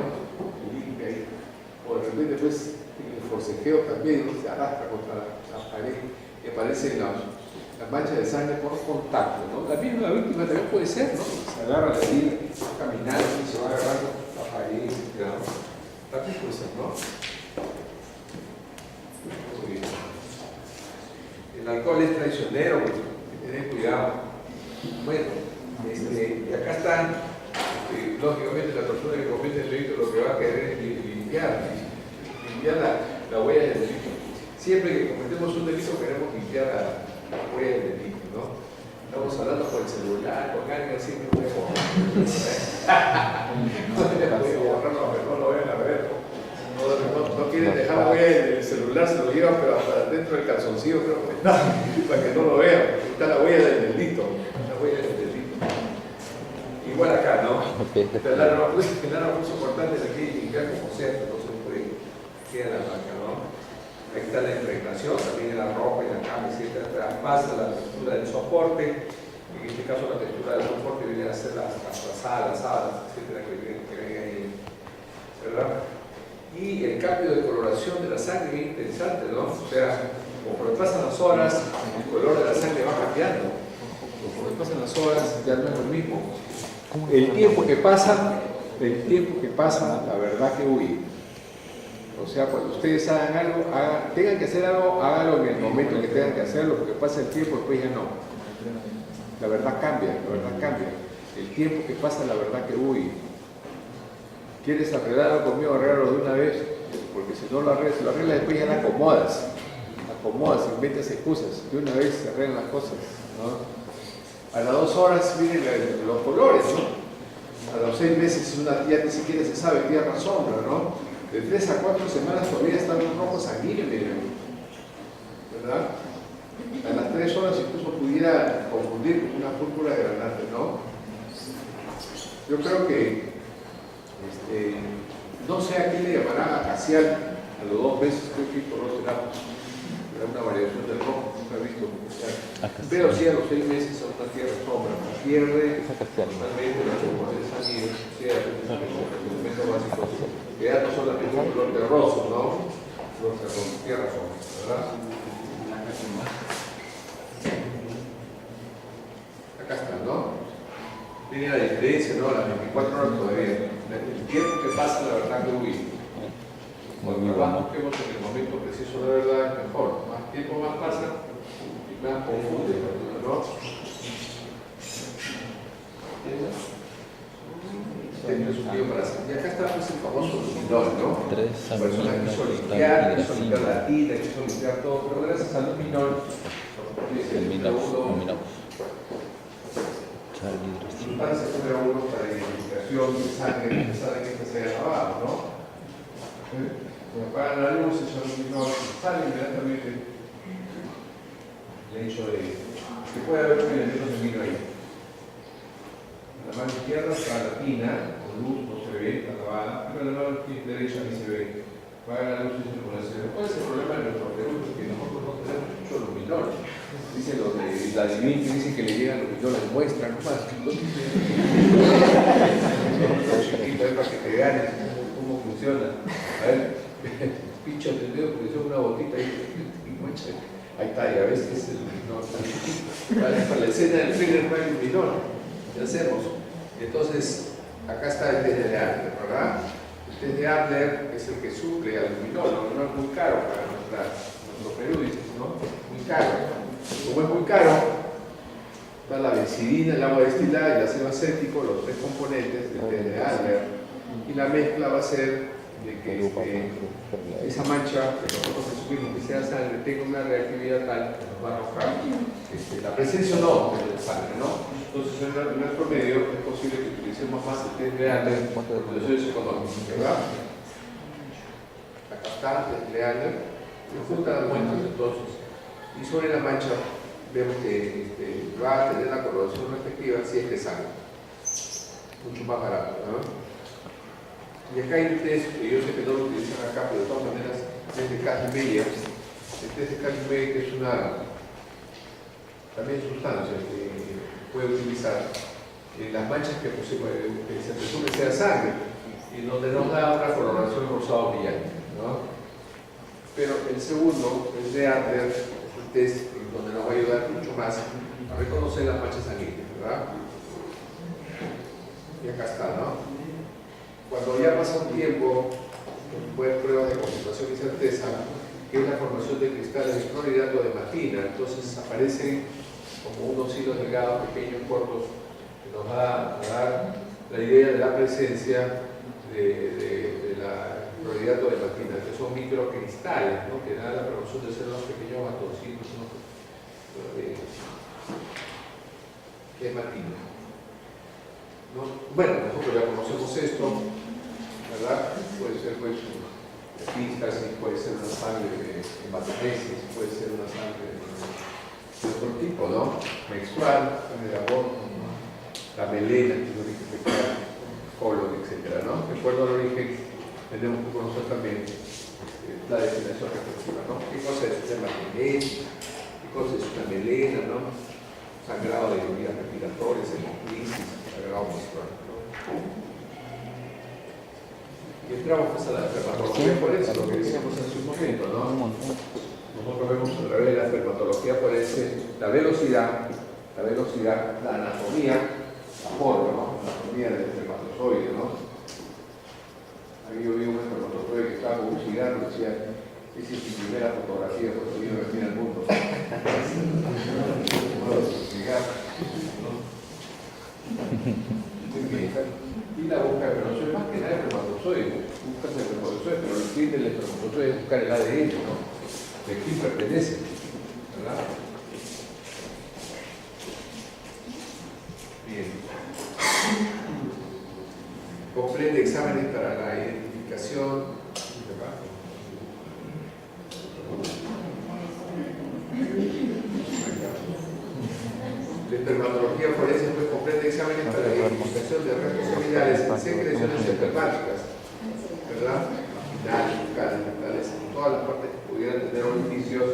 Se limpia ahí. O de repente, pues, en el forcejeo también, ¿no? Se arrastra contra la pared y aparecen las manchas de sangre por contacto, ¿no? La víctima también puede ser, ¿no? Se agarra la silla, va caminando y se va agarrando la pared, ¿no? También puede ser, ¿no? Muy bien. El alcohol es traicionero, hay que tener cuidado. Bueno, y acá están, lógicamente la persona que comete el delito lo que va a querer es limpiar la huella del delito. Siempre que cometemos un delito queremos limpiar la huella del delito, ¿no? Estamos hablando por el celular, con alguien siempre puede borrar. No lo vayan a ver. no quieren dejar la huella del celular, se lo llevan pero hasta dentro del calzoncillo, creo, para que no lo vean, porque está la huella del dedito, la huella del dedito. Igual acá, ¿no? El arma puso cortantes aquí y limpiar como sea, entonces por ahí queda la marca, ¿no? Ahí está la impregnación, también en la ropa y la cama, etcétera. Pasa la textura del soporte, en este caso la textura del soporte viene a ser las sábanas, etcétera, que ven ahí, ¿verdad? Y el cambio de coloración de la sangre es interesante, ¿no? O sea, conforme pasan las horas, el color de la sangre va cambiando. Conforme pasan las horas, ya no es lo mismo. El tiempo que pasa, la verdad que huye. O sea, cuando ustedes hagan algo, tengan que hacer algo, háganlo en el momento que tengan que hacerlo, porque pasa el tiempo, después ya no. La verdad cambia, El tiempo que pasa, la verdad que huye. ¿Quieres arreglar algo conmigo? Arréglalo de una vez, porque si no lo arreglas después ya la acomodas, inventas excusas, de una vez se arreglan las cosas, ¿no? A las 2 horas vienen los colores, ¿no? A los 6 meses ya ni siquiera se sabe tierra sombra, ¿no? De 3 a 4 semanas todavía están los rojos sanguíneos, ¿verdad? A las 3 horas incluso pudiera confundir con una púrpura de granate, ¿no? Yo creo que no sé a qué le llamarán acacial a los 2 meses, creo que por los será una variación del rojo, nunca he visto. Pero sí a los 6 meses a una tierra sombra, pierde totalmente la composición sanguínea, o sea, el elemento básico, que ya no solamente un color terroso, ¿no? Color terroso, tierra sombra, ¿verdad? Acá está, ¿no? Tiene la diferencia, ¿no? Las 24 horas todavía. El tiempo que pasa, la verdad que huye. Cuando más busquemos en el momento preciso, la verdad es mejor. Más tiempo más pasa y más confunde, ¿no? Este es un lío para hacer. Y acá está pues, el famoso luminol, ¿no? La persona quiso limpiar, quiso limpiar la tinta, quiso limpiar todo, pero gracias al luminol, sustancias número 1 para identificación de sangre, que saben que se haya lavado, ¿no? Cuando apagan la luz, esos luminol sale inmediatamente el hecho de que puede haber un elemento sanguíneo ahí. La mano izquierda está la tina, con luz no se ve, está lavada, pero la mano derecha ni se ve. Apaga la luz y circulación. ¿Cuál es el problema de nuestro Perú? Porque nosotros no tenemos mucho luminol. Dicen los de la Divin que dicen que le llegan luminol en muestra, no más. Chiquito, es para que te ganes cómo funciona. A ver, pincho el dedo porque son una botita y mucha. Ahí está, ya ves que es el luminol. Para la escena del thriller no hay luminol. ¿Qué hacemos? Entonces, acá está el test de Adler, ¿verdad? El test de Adler es el que suple al luminol. El luminol es muy caro para nuestros periodistas, ¿no? Muy caro. Como es muy caro, está la bencidina, el agua destilada y el ácido acético, los 3 componentes del test de Adler. Y la mezcla va a ser de que esa mancha que nosotros presumimos que sea sangre tenga una reactividad tal que nos va a arrojar la presencia o no de sangre, ¿no? Entonces, en nuestro medio es posible que utilicemos más el test de Adler por condiciones económicas, ¿verdad? Acá está el test de Adler, se juntan las muestras entonces, y sobre la mancha vemos que va a tener la coloración respectiva si es de sangre, mucho más barato, ¿no? Y acá hay un test que yo sé que no lo utilizan acá, pero de todas maneras es de Kajl-Meyer. El test de Kajl-Meyer es una también sustancia que puede utilizar en las manchas que se presume sea sangre y donde nos da una coloración rosado brillante, ¿no? Pero el segundo, el de Adler, es un test donde nos va a ayudar mucho más a reconocer las manchas sanguíneas, ¿verdad? Y acá está, ¿no? Cuando ya pasa un tiempo, puede haber pruebas de concentración y certeza, que es la formación de cristales de clorhidrato de hematina. Entonces aparecen como unos hilos delgados, pequeños, cortos, que nos va a dar la idea de la presencia de la clorhidrato de hematina, que son microcristales, ¿no? Que dan la formación de células pequeños bastoncitos, ¿no? De hematina, ¿no? Bueno, nosotros ya conocemos esto, ¿verdad? Puede ser pues epístasis, puede ser una sangre de hematomesis, puede ser una sangre de otro tipo, ¿no? Menstrual, sangre de aborto, ¿no? La melena, que es el origen fecal, colon, etc., ¿no? De acuerdo al origen, tenemos que conocer también la definición respectiva, ¿no? ¿Qué cosa es una hematomesis? ¿Qué cosa es una melena, ¿no? Sangrado de vías respiratorias, hemoclisis, sangrado menstrual, ¿no? Y entramos pues a la dermatología, por eso, lo que decíamos hace un momento, ¿no? Nosotros vemos a través de la dermatología, por eso, la velocidad, la anatomía, la forma, ¿no? La anatomía del espermatozoide, ¿no? Ahí yo vi un espermatozoide que estaba con un cigarro y decía, esa es mi primera fotografía, porque vino a venir al mundo. Y la busca, pero no es más que nada el espermatozoide. Buscas el espermatozoide, pero el fin del espermatozoide es buscar el ADN, ¿no? ¿De quién pertenece? ¿Verdad? Bien. Comprende exámenes para la identificación. La espermatología forense pues comprende exámenes para la identificación de restos seminales en secreciones espermáticas, ¿verdad? Vaginales, bucales, todas las partes que pudieran tener orificios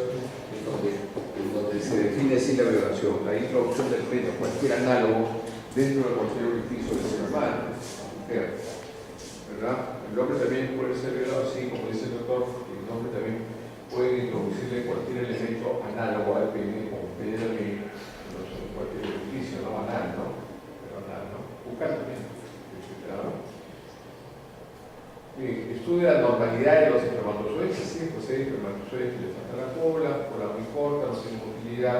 en donde se define así la violación, la introducción del pene, cualquier análogo dentro de cualquier orificio del ser humano, ¿verdad? El hombre también puede ser violado así, como dice el doctor, el hombre también puede introducirle cualquier elemento análogo al pene o pene también, cualquier orificio, no anal, ¿no? Pero anal, ¿no? Bucal también, etc., ¿no? Estudia la normalidad de los espermatozoides, sí, pues hay espermatozoides que le falta la cola muy corta, no tienen motilidad,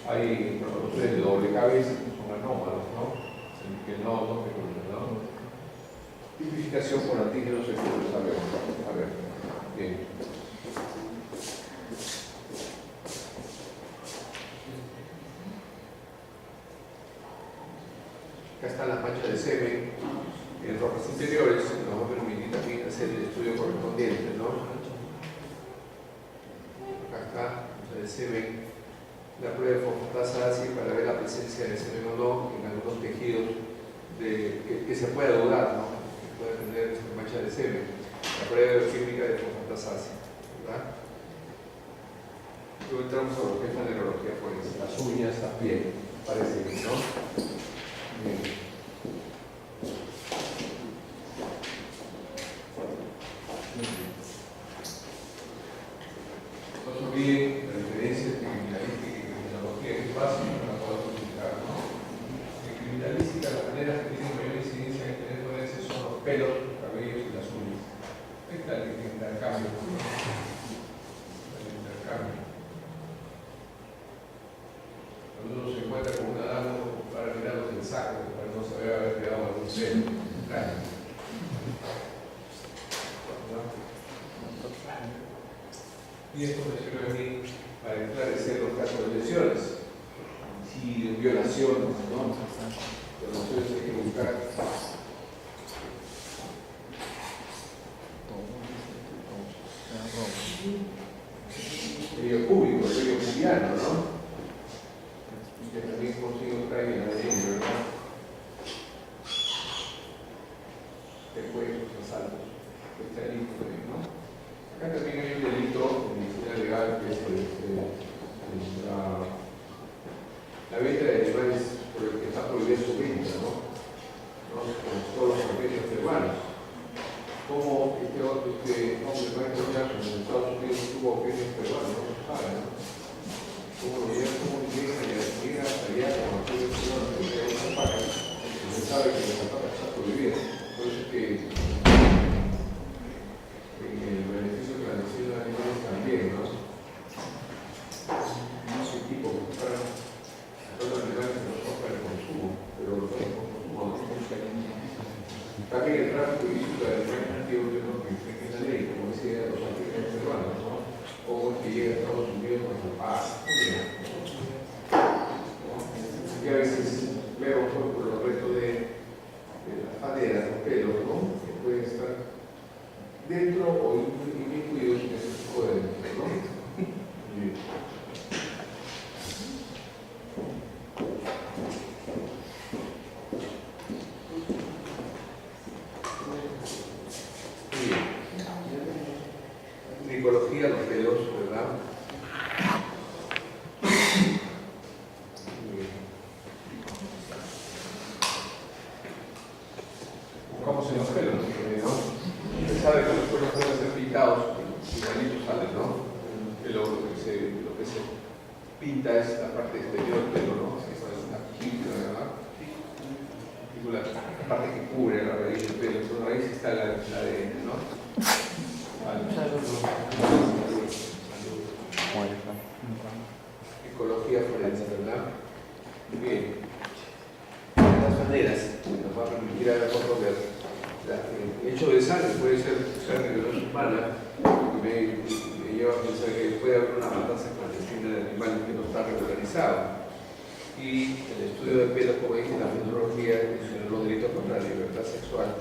hay espermatozoides de doble cabeza que son anómalos, ¿no? Que no fecundan, ¿no? Tipificación por antígenos seguros, a ver, bien. Acá están las manchas de semen en ropas interiores, que nos va a permitir también hacer el estudio correspondiente, ¿no? Acá está, mancha de semen, la prueba de fosfatasa ácida para ver la presencia de semen o no en algunos tejidos que se pueda dudar, ¿no? Que puede tener mancha de semen. La prueba bioquímica de fosfatasa ácida, ¿verdad? Luego entramos a lo que es la neurología forense, las uñas, la piel, parece bien, ¿no? Bien. No se olviden la diferencia entre criminalística y criminología, que es básica para poder utilizar, ¿no? En criminalística, las maneras que tienen mayor incidencia en tener forense son los pelos, los cabellos y las uñas. Ahí está el intercambio, ¿no? El intercambio. Cuando uno se encuentra con una dama, para mirarlos del saco, para no saber haber quedado algún pelo. Claro. Y esto me sirve a mí para esclarecer los casos de lesiones. Si de violación, ¿no? Violaciones hay que buscar. El vello público, el vello pubiano, ¿no? Que también consigo traer en la ¿verdad? Después los asaltos, especialistas también, ¿no? Acá también hay un delito en medicina legal que es la venta de animales por el que está prohibida su venta, ¿no? Con todos los convenios peruanos. Como este hombre, Michael Jackson, en Estados Unidos tuvo convenios peruanos, no se sabe, ¿no? Como llega hasta allá con aquellos peruanos que llegan a Zapaca, se sabe que la Zapaca está prohibida. Por eso es que el beneficio clandestino de animales también, ¿no? No sé, tipo, para pinta es la parte exterior del pelo, ¿no? Esa es una cutícula, ¿verdad? La parte que cubre la raíz del pelo. Entonces, la raíz está la ADN, ¿no? Vale. Ecología forense, ¿verdad? Bien. De todas maneras, nos va a permitir a nosotros ver el hecho de sangre puede ser sangre que no es humana, me lleva a pensar que puede haber una matanza clandestina de animales que no está regularizado. Y el estudio de pelos, como dije, la metodología de los delitos contra la libertad sexual,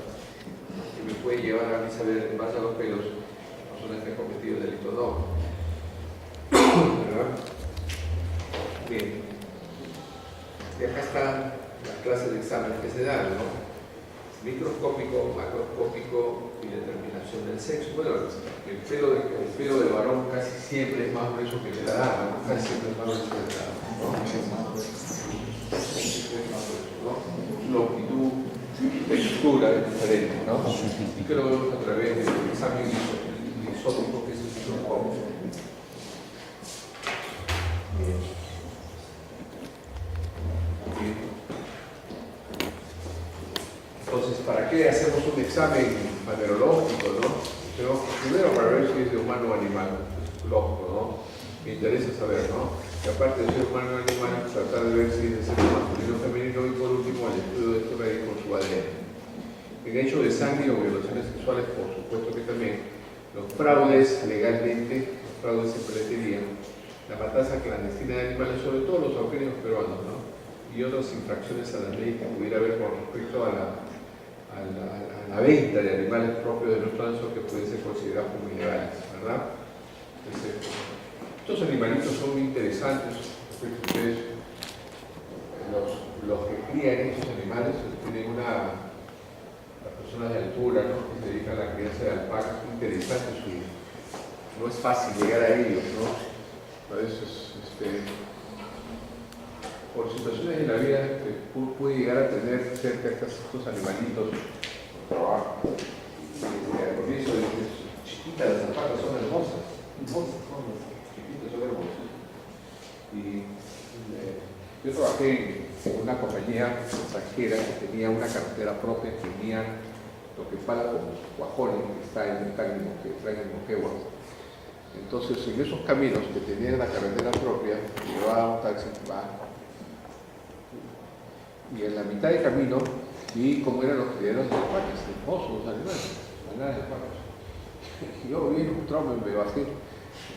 que me puede llevar a mí saber en base a los pelos las personas que han cometido el delito o no. ¿Verdad? Bien. Y acá está la clase de examen que se dan, ¿no? Microscópico, macroscópico y determinación del sexo. Bueno, el pelo del varón casi siempre es más grueso que el de la dama, ¿no? Casi siempre es más grueso que el de la dama, ¿no? Longitud, textura es diferente, ¿no? Y que lo vemos a través del examen isótopo que es el microscopio. Entonces, ¿para qué hacemos un examen manerológico, no? Pero primero para ver si es de humano o animal, es lógico, ¿no? Me interesa saber, ¿no? Y aparte de ser humano o animal, tratar de ver si es de sexo masculino o femenino y por último el estudio de esto medir con su ADN. En hecho de sangre o violaciones sexuales, por supuesto que también, los fraudes legalmente, los fraudes en peletería, la matanza clandestina de animales, sobre todo los autóctonos peruanos, ¿no? Y otras infracciones a la ley que pudiera haber con respecto a la venta de animales propios de nuestro danzo que pueden ser considerados como ilegales, ¿verdad? Estos animalitos son muy interesantes. Ustedes, los que crían estos animales tienen las personas de altura, ¿no? Que se dedican a la crianza de alpacas, es interesante su vida. No es fácil llegar a ellos, ¿no? A veces, por situaciones de la vida, puede llegar a tener cerca estos animalitos trabajo. Por eso, chiquitas las alpacas son hermosas, son chiquitas, son hermosas. Y yo trabajé en una compañía extranjera que tenía una carretera propia, tenía lo que para como Guajone, que está en Moquegua. Entonces, en esos caminos que tenían la carretera propia, llevaba un taxi, y en la mitad del camino vi cómo eran los criaderos de alpacas, hermosos los animales, manadas de alpacas. Y yo vi un trauma y me bajé.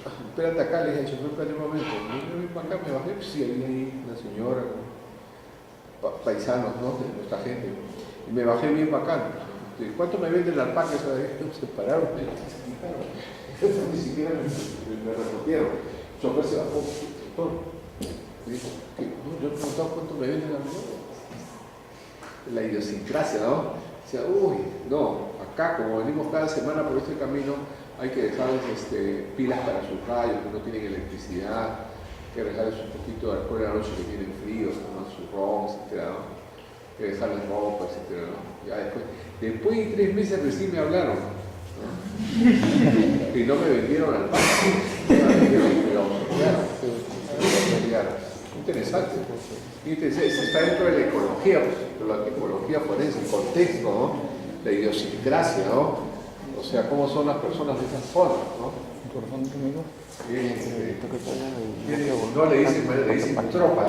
Espérate acá, le dije al chofer, espérate un momento. Yo vine para acá, me bajé, pues sí, había ahí una señora, paisanos, ¿no? De nuestra gente. Y me bajé bien bacán. ¿Cuánto me venden las alpacas? Se pararon, ni siquiera me resolvieron. El chofer se bajó, doctor. Dijo, no, yo he preguntado cuánto me venden las alpacas. La idiosincrasia, ¿no? O sea, uy, no, acá como venimos cada semana por este camino, hay que dejarles pilas para sus rayos que no tienen electricidad, hay que dejarles un poquito de alcohol en la noche que tienen frío, toman sus ron, etc., ¿no? Hay que dejarles ropa, etc., ¿no? Ya después de 3 meses recién me hablaron, ¿no? Y no me vendieron al parque, no me vendieron, interesante. Está dentro de la ecología, la ecología forense, el contexto, ¿no? La idiosincrasia, ¿no? O sea, cómo son las personas de esas formas, ¿no? No le dicen tropa.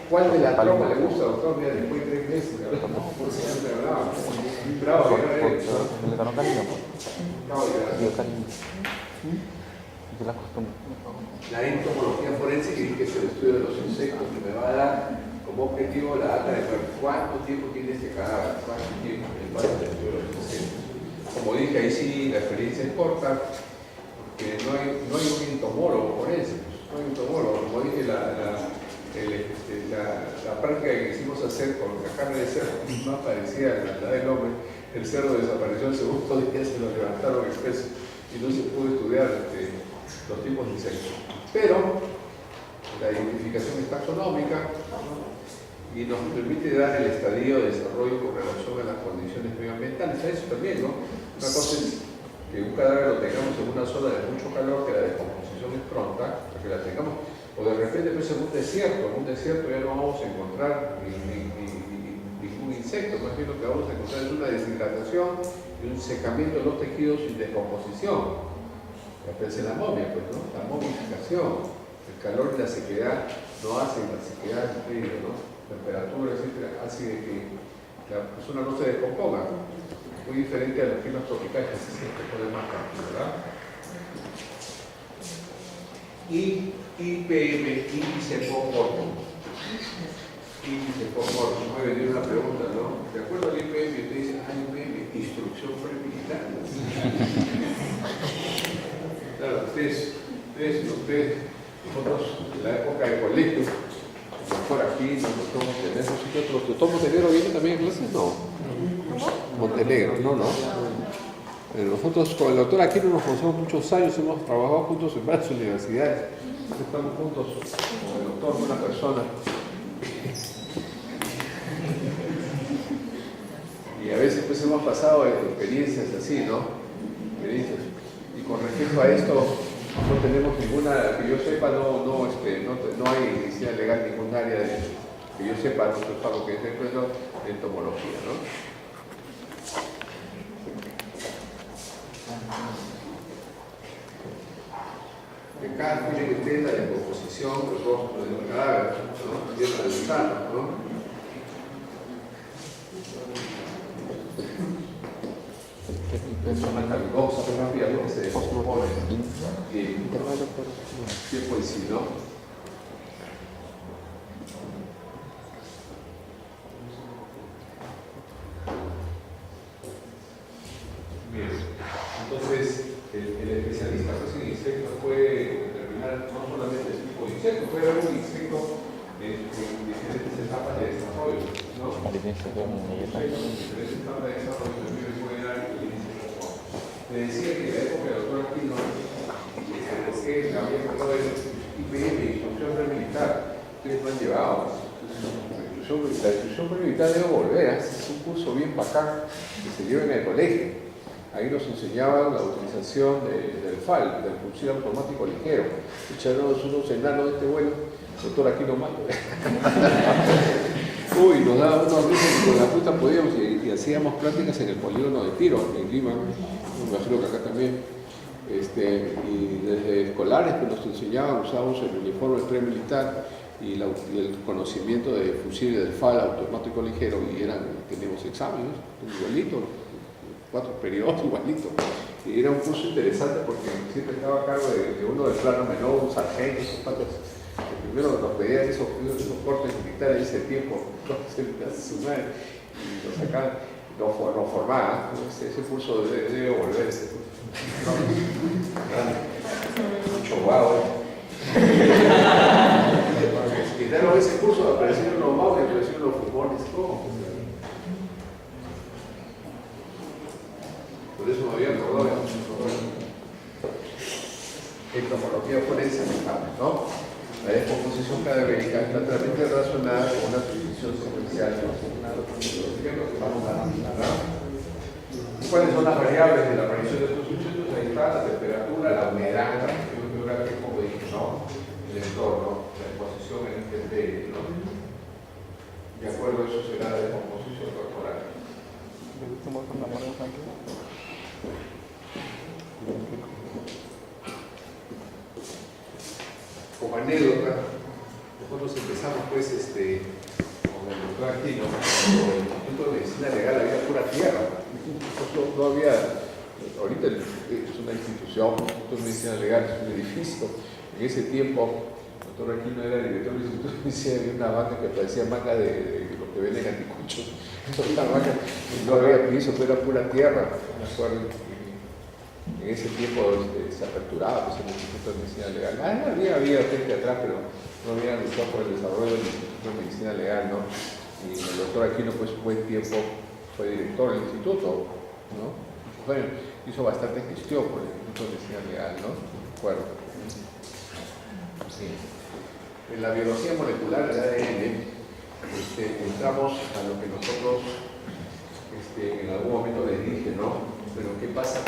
¿Cuál de la tropa le gusta, doctor? Mira, después de 3 meses, ¿verdad? No, por siempre hablaba. Bravo, le ganó cariño, la entomología forense, que es el estudio de los insectos, que me va a dar como objetivo la data de cuánto tiempo tiene este cadáver, cuánto tiempo en base al estudio de los insectos. Como dije, ahí sí la experiencia importa, porque no hay un entomólogo forense, no hay un entomólogo. Como dije, la práctica que quisimos hacer con la carne de cerdo más parecida a la del hombre. El cerdo desapareció el segundo día, se lo levantaron expreso y no se pudo estudiar los tipos de insectos. Pero la identificación es taxonómica, ¿no? Y nos permite dar el estadio de desarrollo con relación a las condiciones medioambientales. A eso también, ¿no? Una cosa es que un cadáver lo tengamos en una zona de mucho calor, que la descomposición es pronta, para que la tengamos, o O de repente pues en un desierto ya no vamos a encontrar ningún insecto, más bien lo que vamos a encontrar es una deshidratación y un secamiento de los tejidos y descomposición. Aparece la momia, pues, ¿no? La momificación, el calor y la sequedad no hacen la sequedad, ¿no? Temperatura, etcétera, hace que la persona no se descomponga. Muy diferente a los climas tropicales que se siente por el más tranquilo, ¿verdad? Y IPM, índice post-mortem. Índice post-mortem. Me venía una pregunta, ¿no? De acuerdo al IPM, te dicen, IPM, instrucción premilitar. Claro, nosotros en la época de colegio, por aquí, nosotros Montenegro, ¿Tom Montenegro viene también a clases? No. Montenegro, no. Nosotros con el doctor Aquino nos conocemos muchos años, hemos trabajado juntos en varias universidades, estamos juntos con el doctor, una persona. Y a veces pues hemos pasado experiencias así, ¿no? Experiencias. Y con respecto a esto, no tenemos ninguna, que yo sepa, no hay medicina legal ningún área que yo sepa, no es algo que esté incluido de entomología, ¿no? Acá miren ustedes la descomposición del rostro del cadáver, ¿no? Tierra del gusano, ¿no? Personas calvosas, rápidamente se descomponen. Tiempo y sí, ¿no? Bien, entonces el especialista pues, en insectos puede determinar no solamente el tipo de insecto, puede haber un insecto en diferentes etapas de desarrollo, ¿no? Diferentes etapas de desarrollo también puede dar el índice. Me decía que en la época del doctor Aquino, que había tratado el IPM, instrucción pre-militar, ustedes lo han llevado. La instrucción pre-militar debe volver, es un curso bien bacán que se dio en el colegio. Ahí nos enseñaban la utilización del FAL, del fusil automático ligero. Echaron unos enanos de este vuelo, doctor Aquino Mato. Uy, nos daba unos risas que con la puta podíamos y hacíamos prácticas en el polígono de tiro en Lima, me imagino que acá también. Y desde escolares que nos enseñaban, usábamos el uniforme pre-militar y el conocimiento de fusil del FAL automático ligero y teníamos exámenes, igualito, 4 periodos igualito. Y era un curso interesante porque siempre estaba a cargo de uno del plano menor, un sargento, esos patos que primero nos pedían esos cortes militares de ese tiempo, su madre, y nos sacaban, nos formaban. Ese curso debe volver, ese curso. Mucho guau, quitaron ese curso, aparecieron los maus, aparecieron los fumones, todo. Por eso me había acordado entomología forense, ¿no? La descomposición cadavérica está totalmente relacionada con una transmisión secuencial. Vamos a analizar. ¿Cuáles son las variables de la aparición de estos sucesos? Ahí está la temperatura, la humedad, la actividad geográfica, como dije, ¿no? El entorno, la exposición en este medio, ¿no? De acuerdo a eso será la descomposición corporal. Como anécdota, nosotros empezamos pues con el doctor Aquino, cuando el Instituto de Medicina Legal había pura tierra. No había, ahorita es una institución, el Instituto de Medicina Legal es un edificio. En ese tiempo, el doctor Aquino era el director del Instituto de Medicina, había una vaca que parecía manga de lo que venden anticuchos. La vaca no había piso, pero era pura tierra. Me acuerdo. En ese tiempo se aperturaba pues, el Instituto de Medicina Legal. Había gente atrás, pero no había luchado por el desarrollo del Instituto de Medicina Legal, ¿no? Y el doctor Aquino, pues, un buen tiempo fue director del instituto, ¿no? Bueno, hizo bastante gestión por el Instituto de Medicina Legal, ¿no? De acuerdo. Sí. En la biología molecular del ADN, entramos a lo que nosotros en algún momento les dije, ¿no? Pero ¿qué pasa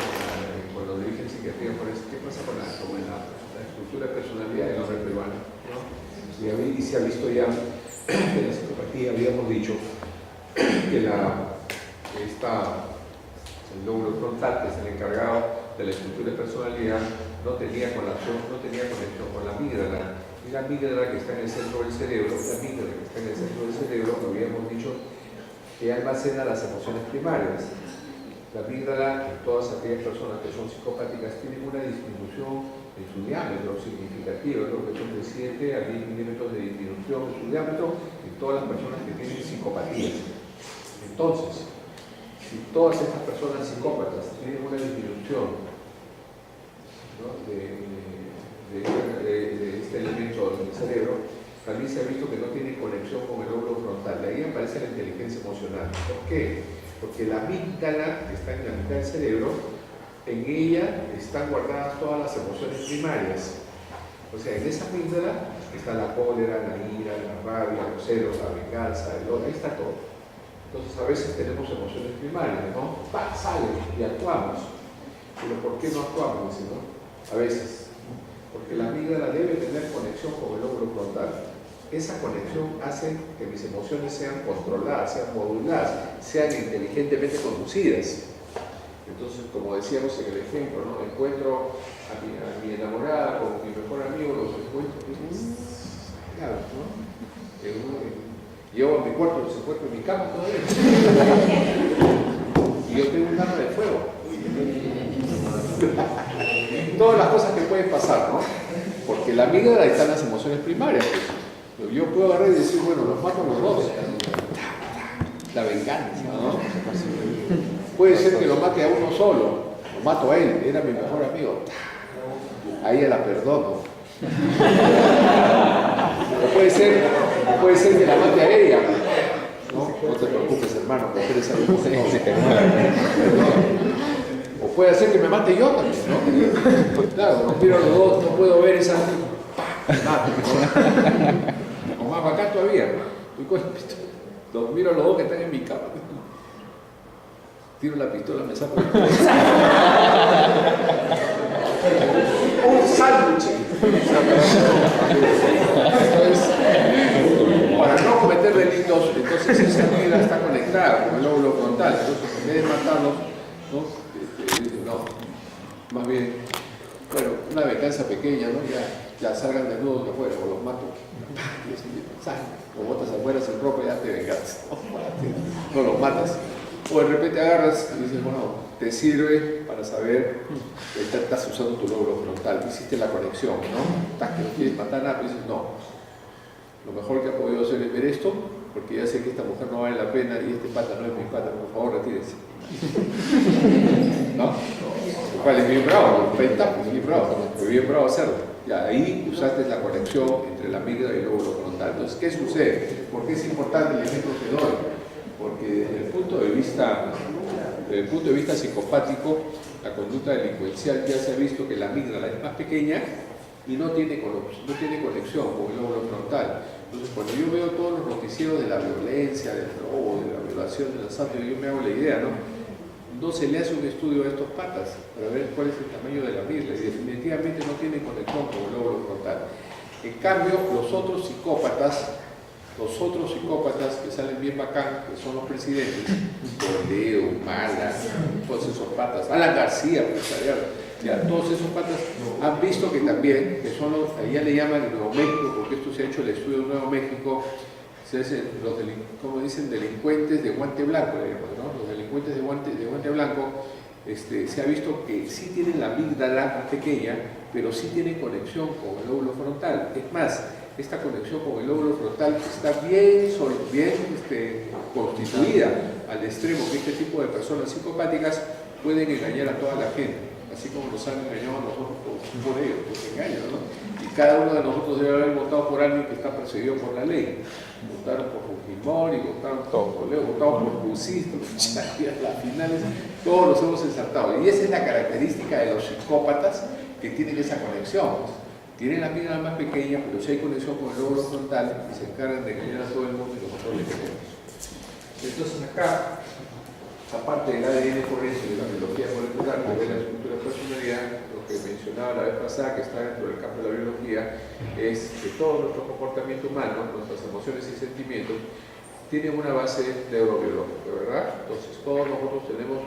cuando dirigen psiquiatría forense? ¿Qué pasa con la estructura de personalidad del hombre peruano? ¿No? Y se ha visto ya que la psicopatía, habíamos dicho, que el lóbulo frontal, que es el encargado de la estructura de personalidad, no tenía conexión con la amígdala. Y la amígdala que está en el centro del cerebro, habíamos dicho que almacena las emociones primarias. La amígdala, en todas aquellas personas que son psicopáticas, tienen una disminución en su diámetro significativo, que son de 7 a 10 milímetros de disminución en su diámetro en todas las personas que tienen psicopatías. Entonces, si todas estas personas psicópatas tienen una disminución, ¿no?, de este elemento del cerebro, también se ha visto que no tiene conexión con el lóbulo frontal. De ahí aparece la inteligencia emocional. ¿Por qué? Porque la amígdala, que está en la mitad del cerebro, en ella están guardadas todas las emociones primarias. O sea, en esa amígdala está la cólera, la ira, la rabia, los celos, la venganza, el odio, ahí está todo. Entonces a veces tenemos emociones primarias, ¿no? Salen y actuamos. Pero ¿por qué no actuamos? ¿No? A veces. Porque la amígdala debe tener conexión con el lóbulo frontal. Esa conexión hace que mis emociones sean controladas, sean moduladas, sean inteligentemente conducidas. Entonces, como decíamos en el ejemplo, ¿no?, encuentro a mi enamorada con mi mejor amigo, los encuentro, claro, ¿no? Llevo a mi cuarto, los encuentro en mi cama todavía. Y yo tengo un arma de fuego. Todas las cosas que pueden pasar, ¿no? Porque la amígdala están las emociones primarias. Pues. Yo puedo agarrar y decir, bueno, los mato a los dos. La venganza, ¿no? Puede ser que lo mate a uno solo, lo mato a él, era mi mejor amigo. A ella la perdono. O puede ser que la mate a ella. No te preocupes, hermano, que eres algo. O puede ser que me mate yo también, ¿no? Claro, nos miro a los dos, no puedo ver esa. Mato, ¿no? O más bacán todavía. Los miro a los dos que están en mi cama. Tiro la pistola, me saco. Un sándwich. Entonces, para no cometer delitos, entonces esa amígdala está conectada con el lóbulo frontal. Entonces, en vez de matarlos, no, más bien, bueno, una venganza pequeña, ¿no? Ya salgan desnudos de afuera, o los mato, los botas afuera sin ropa y ya te vengas. No los matas. O de repente agarras y dices, bueno, te sirve para saber que estás usando tu lóbulo frontal, hiciste la conexión, ¿no? Estás que no quieres matar nada, pero dices, no. Lo mejor que ha podido hacer es ver esto, porque ya sé que esta mujer no vale la pena y este pata no es mi pata, por favor, retírese. ¿No? Lo cual es bien bravo, es bien bravo hacerlo. Ya, ahí usaste la conexión entre la amígdala y el lóbulo frontal. Entonces, ¿qué sucede? ¿Por qué es importante el ejemplo que doy? Porque desde el punto de vista psicopático, la conducta delincuencial ya se ha visto que la amígdala es más pequeña y no tiene conexión con el lóbulo frontal. Entonces, cuando yo veo todos los noticieros de la violencia, del robo, de la violación, del asalto, yo me hago la idea, ¿no? No se le hace un estudio a estos patas para ver cuál es el tamaño de la amígdala y definitivamente no tiene conexión con el lóbulo frontal. En cambio, los otros psicópatas que salen bien bacán, que son los presidentes, Toledo, Mala, todos esos patas, Alan García, ya, todos esos patas han visto que también, que son los, allá le llaman el Nuevo México, porque esto se ha hecho el estudio de Nuevo México, se hacen los como dicen, delincuentes de guante blanco, le llaman, ¿no? Los delincuentes de guante blanco, se ha visto que sí tienen la amígdala pequeña, pero sí tienen conexión con el lóbulo frontal. Es más, esta conexión con el lóbulo frontal está bien constituida al extremo que este tipo de personas psicopáticas pueden engañar a toda la gente, así como nos han engañado a nosotros por ellos, pues engañan, ¿no? Y cada uno de nosotros debe haber votado por alguien que está perseguido por la ley. Votaron por Fujimori, votaron por Toledo, votaron por Bucista, las finales, todos los hemos ensartado. Y esa es la característica de los psicópatas que tienen esa conexión. Tienen la amígdala más pequeña, pero si hay conexión con el lóbulo frontal y se encargan de engañar a todo el mundo y nosotros le queremos. Entonces acá aparte del ADN forense de la biología molecular que ve la estructura de personalidad, lo que mencionaba la vez pasada, que está dentro del campo de la biología, es que todo nuestro comportamiento humano, nuestras emociones y sentimientos, tienen una base neurobiológica, ¿verdad? Entonces todos nosotros tenemos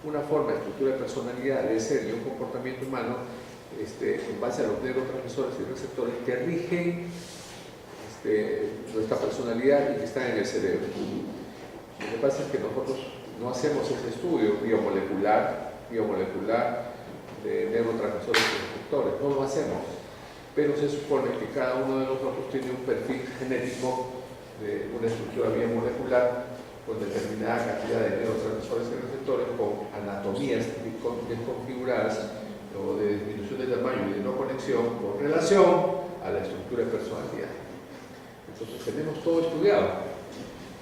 una forma, estructura de personalidad, de ser y un comportamiento humano en base a los neurotransmisores y receptores que rigen nuestra personalidad y que están en el cerebro. Lo que pasa es que nosotros no hacemos ese estudio biomolecular de neurotransmisores y receptores, no lo hacemos, pero se supone que cada uno de nosotros tiene un perfil genético de una estructura biomolecular con determinada cantidad de neurotransmisores y receptores con anatomías desconfiguradas o de disminución de tamaño y de no conexión con relación a la estructura de personalidad. Entonces tenemos todo estudiado,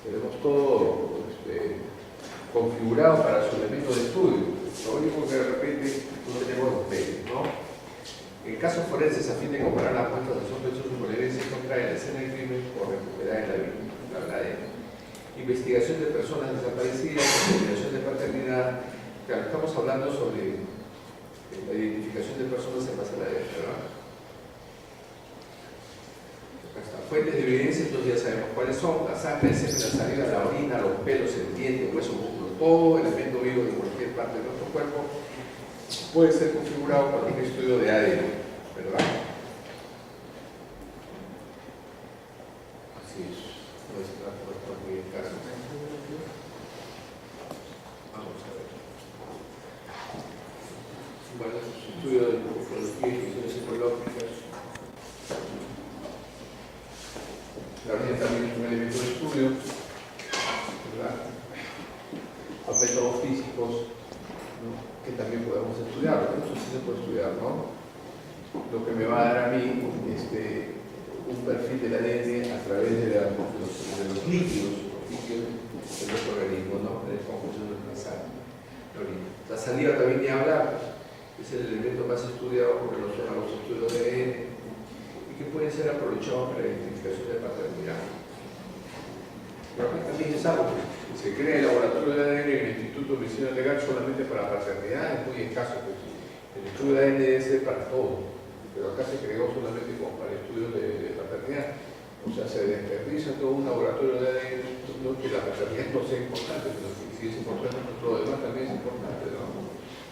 tenemos todo configurado para su elemento de estudio. Lo único que de repente no tenemos los medios, ¿no? En casos forenses, a fin de comparar las muestras de sospechosos con evidencia contraria en la escena del crimen o recuperar en la víctima. Investigación de personas desaparecidas, investigación de paternidad. Claro, estamos hablando sobre la identificación de personas en base a la ADN, ¿verdad? Fuentes de evidencia, entonces ya sabemos cuáles son: la sangre, el semen, la saliva, la orina, los pelos, el diente, el hueso, músculo, todo elemento vivo de cualquier parte de nuestro cuerpo puede ser configurado por un estudio de ADN, ¿verdad? Así es, no está muy escaso. Vamos a ver. Bueno, estudio de morfología y funciones psicológicas. La orina también es un elemento de estudio, ¿verdad? Los métodos físicos, ¿no?, que también podemos estudiar, ¿no? Eso sí se puede estudiar, ¿no? Lo que me va a dar a mí un perfil del ADN a través de los líquidos de nuestro organismo, ¿no? De composición de la sal. La saliva también ni hablar, es el elemento más estudiado con relación a los estudios de ADN, que pueden ser aprovechados para la identificación de paternidad. Pero aquí también es algo que se crea el laboratorio de ADN en el Instituto de Medicina Legal solamente para paternidad, es muy escaso, pues. El estudio de ADN debe ser para todo, pero acá se creó solamente como para estudios de paternidad. O sea, se desperdicia todo un laboratorio de ADN, no que la paternidad no sea importante, pero que si es importante, todo lo demás también es importante, ¿no?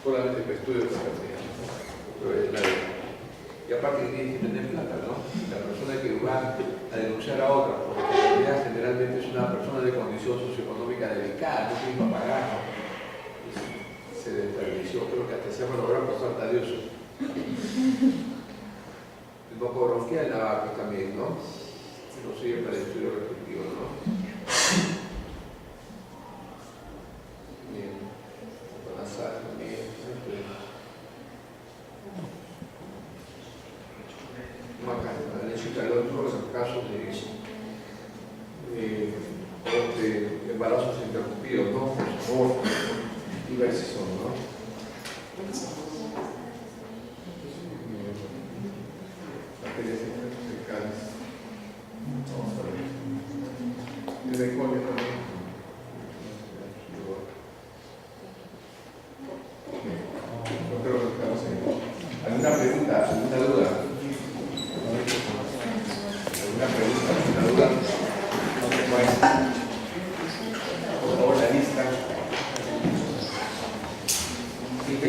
Solamente para estudios de paternidad, ¿no? Pero es la ADN. Y aparte tiene que tener plata, ¿no? La persona que va a denunciar a otra, porque en realidad generalmente es una persona de condición socioeconómica delicada, no tiene para pagar, ¿no? Se desperdició, creo que hasta se llama lograr pasar a Dios. El coronquía en la vaca también, ¿no? No sirve para el estudio respectivo, ¿no? Bien, para la sal también. La leche y calor, todos los casos de embarazos interrumpidos, ¿no? Por diversos son, ¿no? Bacterias fecales. Vamos a ver. El de colio también. Yo creo que estamos en. ¿Alguna pregunta? ¿Alguna duda? ¿Alguna pregunta? ¿Alguna duda? Por favor, la lista. ¿Qué